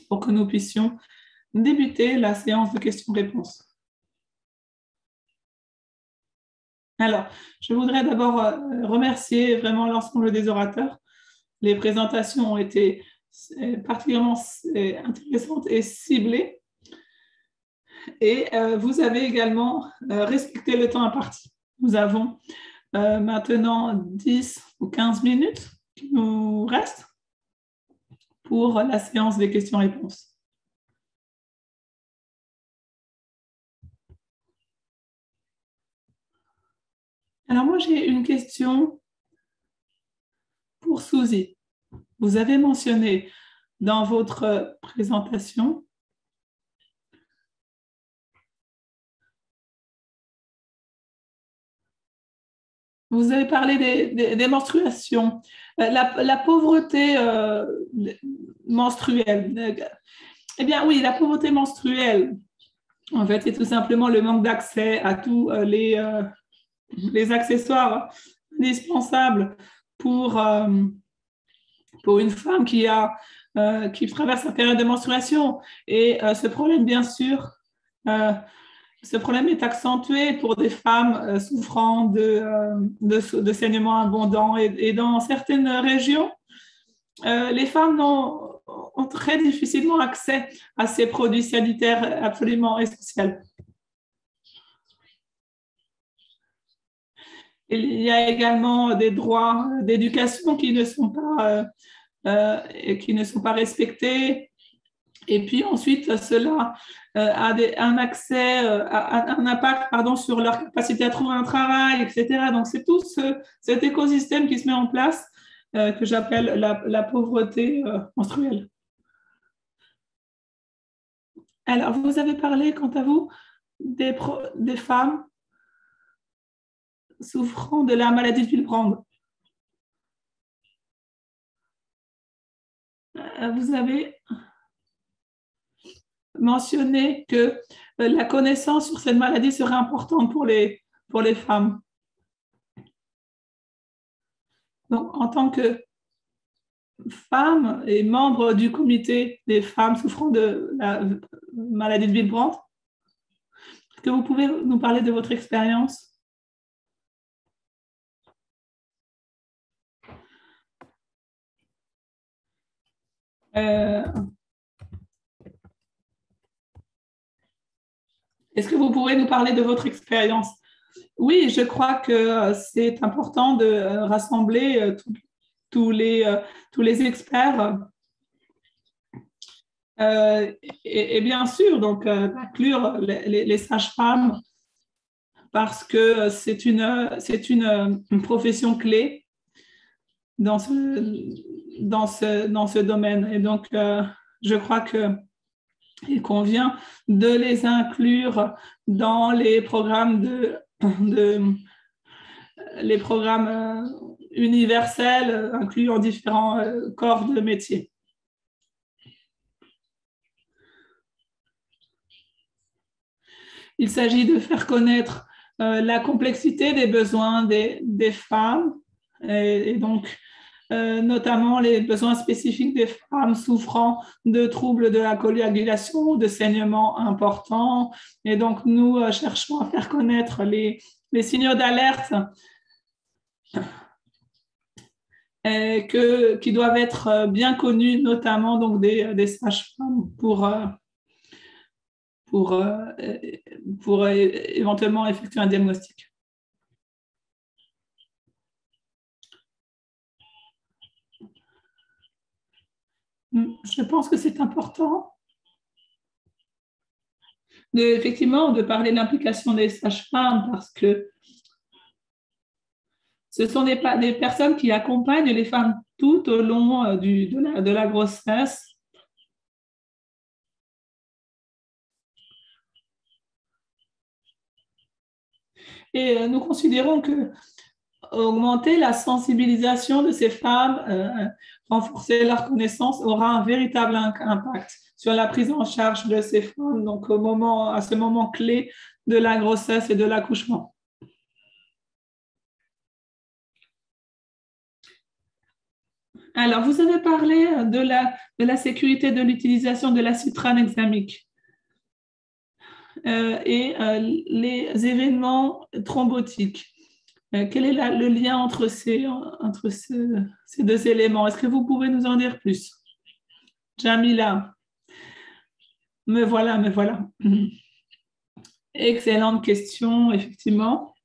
pour que nous puissions débuter la séance de questions-réponses. Alors, je voudrais d'abord remercier vraiment l'ensemble des orateurs. Les présentations ont été particulièrement intéressantes et ciblées. Et vous avez également respecté le temps imparti. Nous avons maintenant 10 ou 15 minutes qui nous restent pour la séance des questions-réponses. Alors moi, j'ai une question pour Suzy. Vous avez mentionné dans votre présentation vous avez parlé des menstruations, la pauvreté menstruelle. Eh bien oui, la pauvreté menstruelle, en fait, c'est tout simplement le manque d'accès à tous les accessoires indispensables pour une femme qui traverse la période de menstruation. Et ce problème, bien sûr, ce problème est accentué pour des femmes souffrant de saignements abondants. Et dans certaines régions, les femmes ont très difficilement accès à ces produits sanitaires absolument essentiels. Il y a également des droits d'éducation qui ne sont pas respectés. Et puis ensuite, cela a un impact sur leur capacité à trouver un travail, etc. Donc, c'est tout cet écosystème qui se met en place que j'appelle la pauvreté menstruelle. Alors, vous avez parlé, quant à vous, des femmes souffrant de la maladie de Willebrand. Vous avez mentionné que la connaissance sur cette maladie serait importante pour les femmes. Donc, en tant que femme et membre du comité des femmes souffrant de la maladie de Willebrand, est-ce que vous pouvez nous parler de votre expérience ? Est-ce que vous pouvez nous parler de votre expérience? Oui, je crois que c'est important de rassembler tous les experts et bien sûr, donc inclure les sages-femmes parce que c'est une profession clé dans ce domaine. Et donc, je crois qu'il convient de les inclure dans les programmes les programmes universels incluant différents corps de métier. Il s'agit de faire connaître la complexité des besoins des femmes et donc notamment les besoins spécifiques des femmes souffrant de troubles de la coagulation ou de saignements importants. Et donc, nous cherchons à faire connaître les signaux d'alerte qui doivent être bien connus, notamment donc des sages-femmes pour éventuellement effectuer un diagnostic. Je pense que c'est important effectivement de parler de l'implication des sages-femmes parce que ce sont des personnes qui accompagnent les femmes tout au long de la grossesse. Et nous considérons que augmenter la sensibilisation de ces femmes, renforcer leur connaissance aura un véritable impact sur la prise en charge de ces femmes, donc à ce moment clé de la grossesse et de l'accouchement. Alors, vous avez parlé de la sécurité de l'utilisation de l'acide tranexamique et les événements thrombotiques. Quel est le lien entre ces deux éléments? Est-ce que vous pouvez nous en dire plus? Jamila, me voilà, me voilà. Excellente question, effectivement.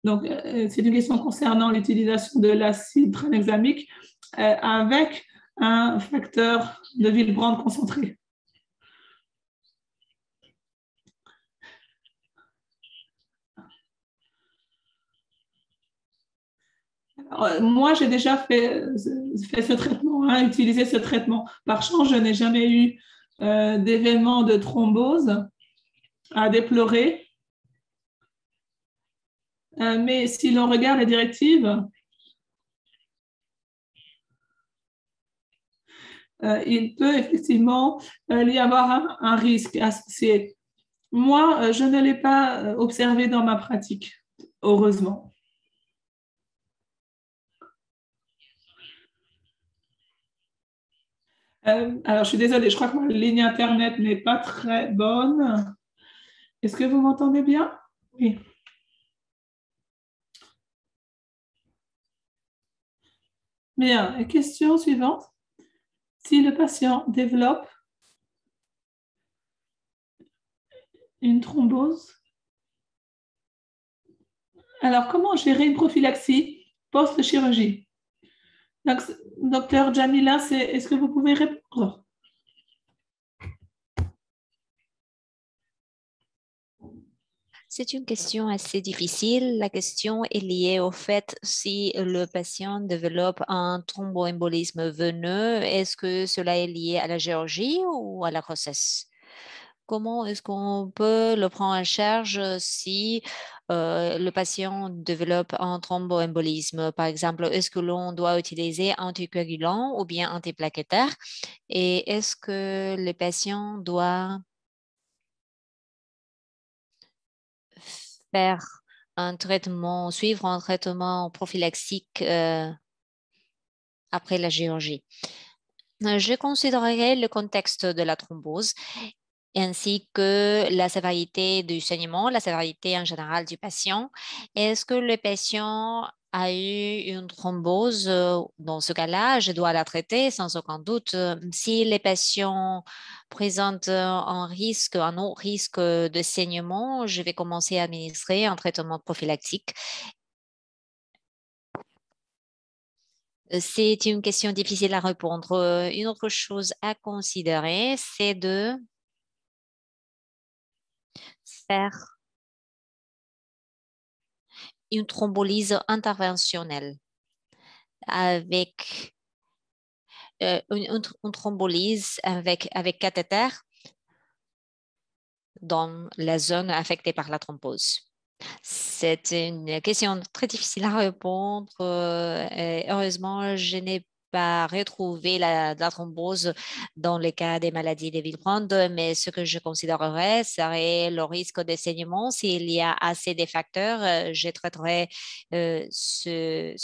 Donc, c'est une question concernant l'utilisation de l'acide tranexamique avec un facteur de Willebrand concentré. Alors, moi, j'ai déjà fait ce traitement, utilisé ce traitement. Par chance, je n'ai jamais eu d'événement de thrombose à déplorer. Mais si l'on regarde les directives, il peut effectivement y avoir un risque associé. Moi, je ne l'ai pas observé dans ma pratique, heureusement. Alors, je suis désolée, je crois que ma ligne Internet n'est pas très bonne. Est-ce que vous m'entendez bien? Oui. Bien, question suivante. Si le patient développe une thrombose, alors comment gérer une prophylaxie post-chirurgie? Docteur Jamila, est-ce que vous pouvez répondre? C'est une question assez difficile. La question est liée au fait si le patient développe un thromboembolisme veineux, est-ce que cela est lié à la chirurgie ou à la grossesse? Comment est-ce qu'on peut le prendre en charge si le patient développe un thromboembolisme? Par exemple, est-ce que l'on doit utiliser anticoagulant ou bien antiplaquettaire? Et est-ce que le patient doit suivre un traitement prophylaxique après la chirurgie? Je considérerai le contexte de la thrombose ainsi que la sévérité du saignement, la sévérité en général du patient. Est-ce que le patient a eu une thrombose? Dans ce cas-là, je dois la traiter sans aucun doute. Si les patients présentent un haut risque de saignement, je vais commencer à administrer un traitement prophylactique. C'est une question difficile à répondre. Une autre chose à considérer, c'est de faire une thrombolyse interventionnelle avec une thrombolyse avec cathéter dans la zone affectée par la thrombose. C'est une question très difficile à répondre. Et heureusement, je n'ai pas retrouvé la thrombose dans le cas des maladies de Willebrand, mais ce que je considérerais serait le risque de saignement. S'il y a assez de facteurs, je traiterai ce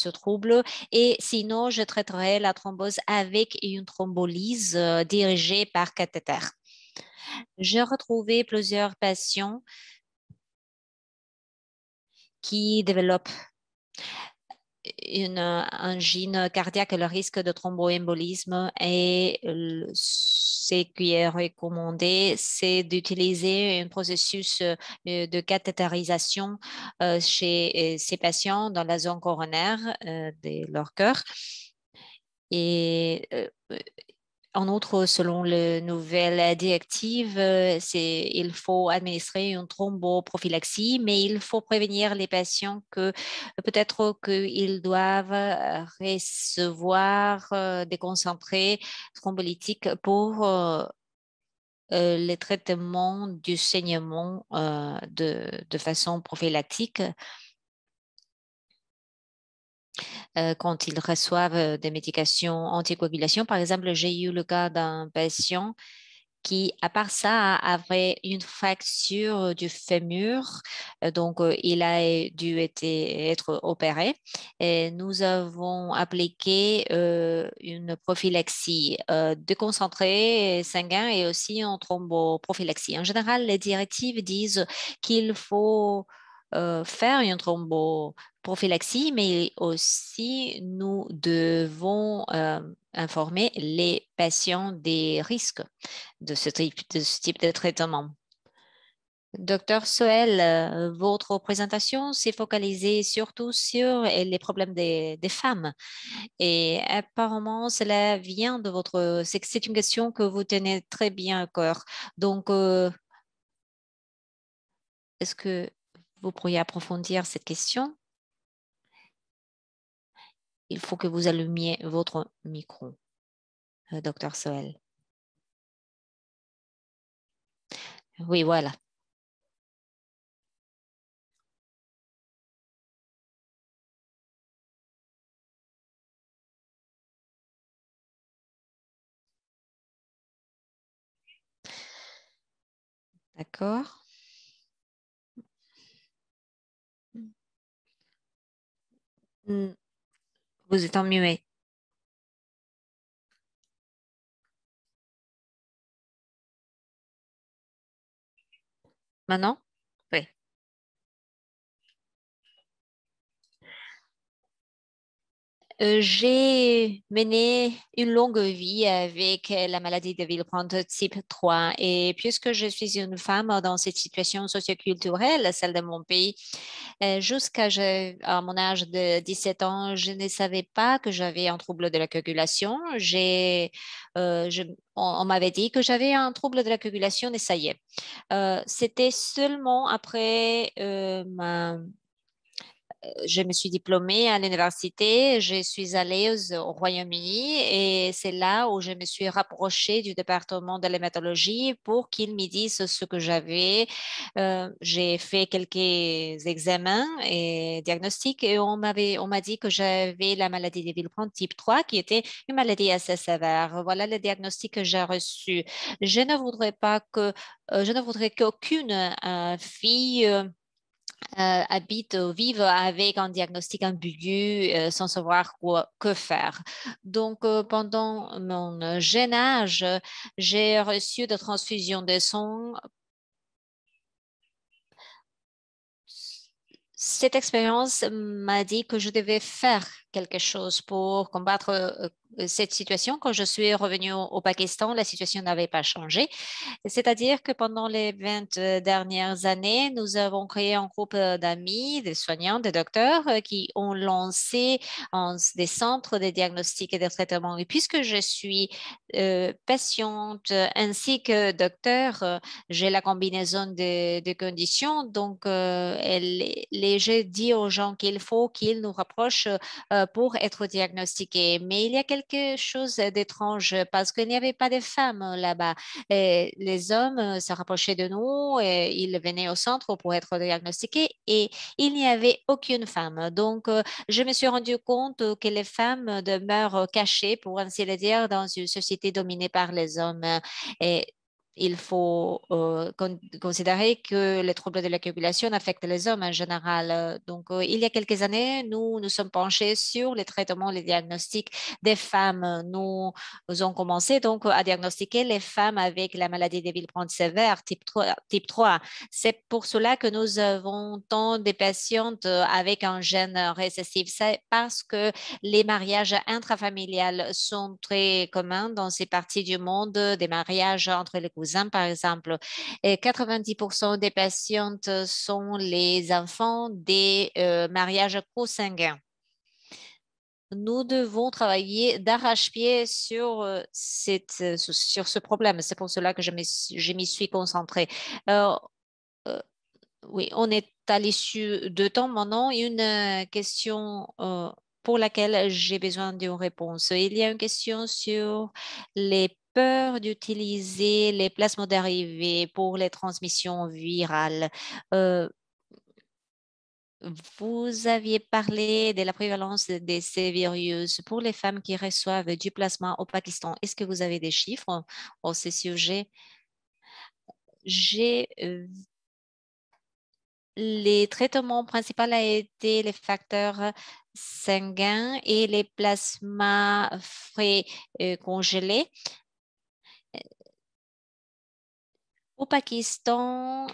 trouble. Et sinon, je traiterai la thrombose avec une thrombolyse dirigée par cathéter. J'ai retrouvé plusieurs patients qui développent une angine cardiaque, le risque de thromboembolisme et ce qui est recommandé, c'est d'utiliser un processus de cathétérisation chez ces patients dans la zone coronaire de leur cœur. Et en outre, selon les nouvelles directives, il faut administrer une thromboprophylaxie, mais il faut prévenir les patients que peut-être qu'ils doivent recevoir des concentrés thrombolytiques pour les traitements du saignement de façon prophylactique quand ils reçoivent des médications anticoagulation. Par exemple, j'ai eu le cas d'un patient qui, à part ça, avait une fracture du fémur. Donc, il a dû être opéré. Et nous avons appliqué une prophylaxie déconcentrée sanguin et aussi une thromboprophylaxie. En général, les directives disent qu'il faut faire une thromboprophylaxie, mais aussi nous devons informer les patients des risques de ce type de traitement. Docteur Soel, votre présentation s'est focalisée surtout sur les problèmes des femmes et apparemment cela vient de votre... C'est une question que vous tenez très bien à cœur. Donc, est-ce que vous pourriez approfondir cette question? Il faut que vous allumiez votre micro, Docteur Soel. Oui, voilà. D'accord. Hmm, vous êtes en muet. Maintenant? Oui. J'ai mené une longue vie avec la maladie de Villeprande type 3 et puisque je suis une femme dans cette situation socioculturelle, celle de mon pays, à mon âge de 17 ans, je ne savais pas que j'avais un trouble de la coagulation. On m'avait dit que j'avais un trouble de la coagulation et ça y est. C'était seulement après je me suis diplômée à l'université, je suis allée au Royaume-Uni et c'est là où je me suis rapprochée du département de l'hématologie pour qu'ils me disent ce que j'avais. J'ai fait quelques examens et diagnostics et on m'a dit que j'avais la maladie de Villeprand type 3 qui était une maladie assez sévère. Voilà le diagnostic que j'ai reçu. Je ne voudrais qu'aucune fille habitent ou vivent avec un diagnostic ambigu sans savoir que faire. Donc, pendant mon jeune âge, j'ai reçu des transfusions de sang. Cette expérience m'a dit que je devais faire quelque chose pour combattre cette situation. Quand je suis revenue au Pakistan, la situation n'avait pas changé. C'est-à-dire que pendant les 20 dernières années, nous avons créé un groupe d'amis, de soignants, de docteurs qui ont lancé des centres de diagnostic et de traitement. Et puisque je suis patiente ainsi que docteur, j'ai la combinaison de conditions. Donc, j'ai dit aux gens qu'il faut qu'ils nous rapprochent pour être diagnostiqués. Mais il y a quelque chose d'étrange parce qu'il n'y avait pas de femmes là-bas. Et les hommes se rapprochaient de nous et ils venaient au centre pour être diagnostiqués et il n'y avait aucune femme. Donc, je me suis rendu compte que les femmes demeurent cachées, pour ainsi le dire, dans une société dominée par les hommes. Et il faut considérer que les troubles de la coagulation affectent les hommes en général. Donc, il y a quelques années, nous sommes penchés sur les traitements, les diagnostics des femmes. Nous avons commencé donc à diagnostiquer les femmes avec la maladie des Villeprand sévère, type 3. C'est pour cela que nous avons tant de patientes avec un gène récessif. C'est parce que les mariages intrafamiliales sont très communs dans ces parties du monde, des mariages entre les cousins, par exemple. Et 90% des patientes sont les enfants des mariages consanguins. Nous devons travailler d'arrache-pied sur ce problème. C'est pour cela que je m'y suis concentrée. Euh, oui, on est à l'issue de temps maintenant. Une question pour laquelle j'ai besoin d'une réponse. Il y a une question sur les peurs d'utiliser les plasmos dérivés pour les transmissions virales. Euh, Vous aviez parlé de la prévalence de ces virus pour les femmes qui reçoivent du plasma au Pakistan. Est-ce que vous avez des chiffres au ce sujet? J'ai Les traitements principaux ont été les facteurs sanguins et les plasmas frais congelés. Au Pakistan,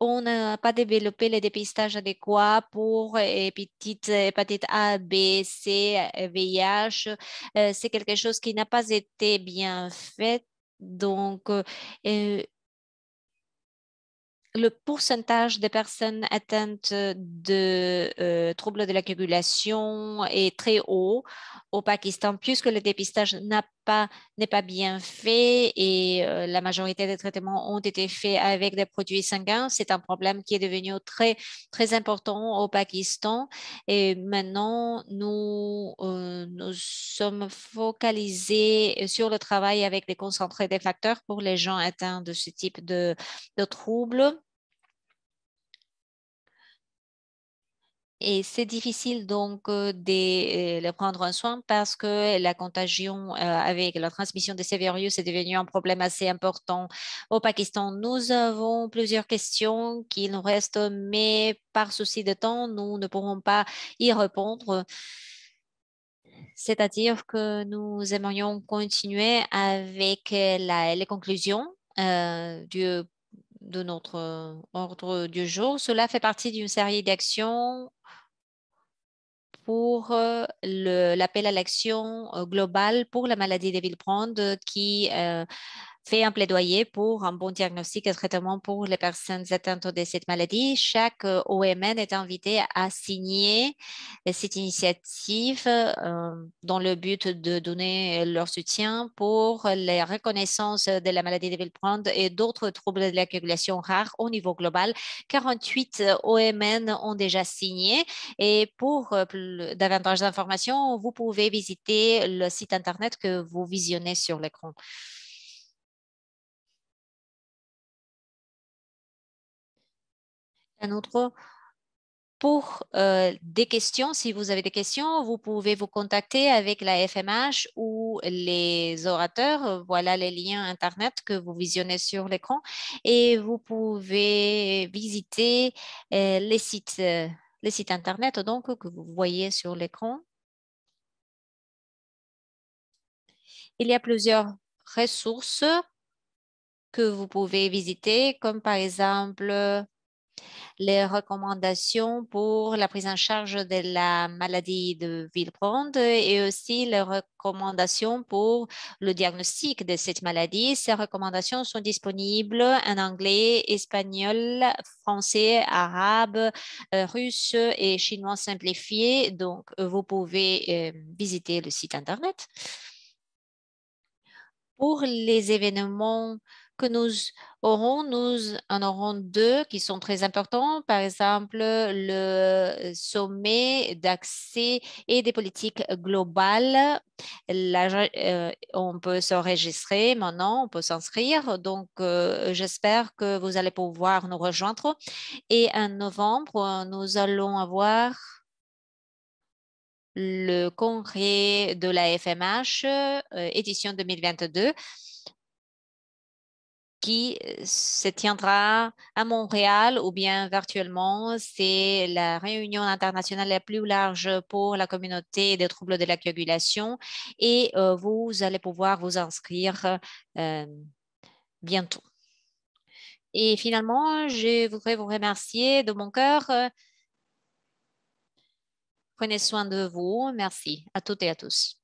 on n'a pas développé le dépistage adéquat pour hépatite A, B, C, VIH. C'est quelque chose qui n'a pas été bien fait. Donc, le pourcentage des personnes atteintes de troubles de la coagulation est très haut au Pakistan, puisque le dépistage n'est pas bien fait et la majorité des traitements ont été faits avec des produits sanguins. C'est un problème qui est devenu très, très important au Pakistan. Et maintenant, nous sommes focalisés sur le travail avec des concentrés des facteurs pour les gens atteints de ce type de troubles. Et c'est difficile donc de le prendre en soin parce que la contagion avec la transmission de ces virus est devenue un problème assez important au Pakistan. Nous avons plusieurs questions qui nous restent, mais par souci de temps, nous ne pourrons pas y répondre. C'est-à-dire que nous aimerions continuer avec les conclusions de notre ordre du jour. Cela fait partie d'une série d'actions pour l'appel à l'action globale pour la maladie de Villeprand qui fait un plaidoyer pour un bon diagnostic et traitement pour les personnes atteintes de cette maladie. Chaque OMN est invité à signer cette initiative dans le but de donner leur soutien pour la reconnaissance de la maladie de Villeprand et d'autres troubles de la coagulation rares au niveau global. 48 OMN ont déjà signé et pour davantage d'informations, vous pouvez visiter le site Internet que vous visionnez sur l'écran. Un autre pour des questions, si vous avez des questions, vous pouvez vous contacter avec la FMH ou les orateurs. Voilà les liens Internet que vous visionnez sur l'écran et vous pouvez visiter les sites Internet donc, que vous voyez sur l'écran. Il y a plusieurs ressources que vous pouvez visiter, comme par exemple les recommandations pour la prise en charge de la maladie de Villeprand et aussi les recommandations pour le diagnostic de cette maladie. Ces recommandations sont disponibles en anglais, espagnol, français, arabe, russe et chinois simplifié. Donc, vous pouvez visiter le site Internet. Pour les événements que nous nous en aurons deux qui sont très importants. Par exemple, le sommet d'accès et des politiques globales. On peut s'enregistrer maintenant, on peut s'inscrire. Donc, j'espère que vous allez pouvoir nous rejoindre. Et en novembre, nous allons avoir le congrès de la FMH, édition 2022. qui se tiendra à Montréal ou bien virtuellement. C'est la réunion internationale la plus large pour la communauté des troubles de la coagulation et vous allez pouvoir vous inscrire bientôt. Et finalement, je voudrais vous remercier de mon cœur. Prenez soin de vous. Merci à toutes et à tous.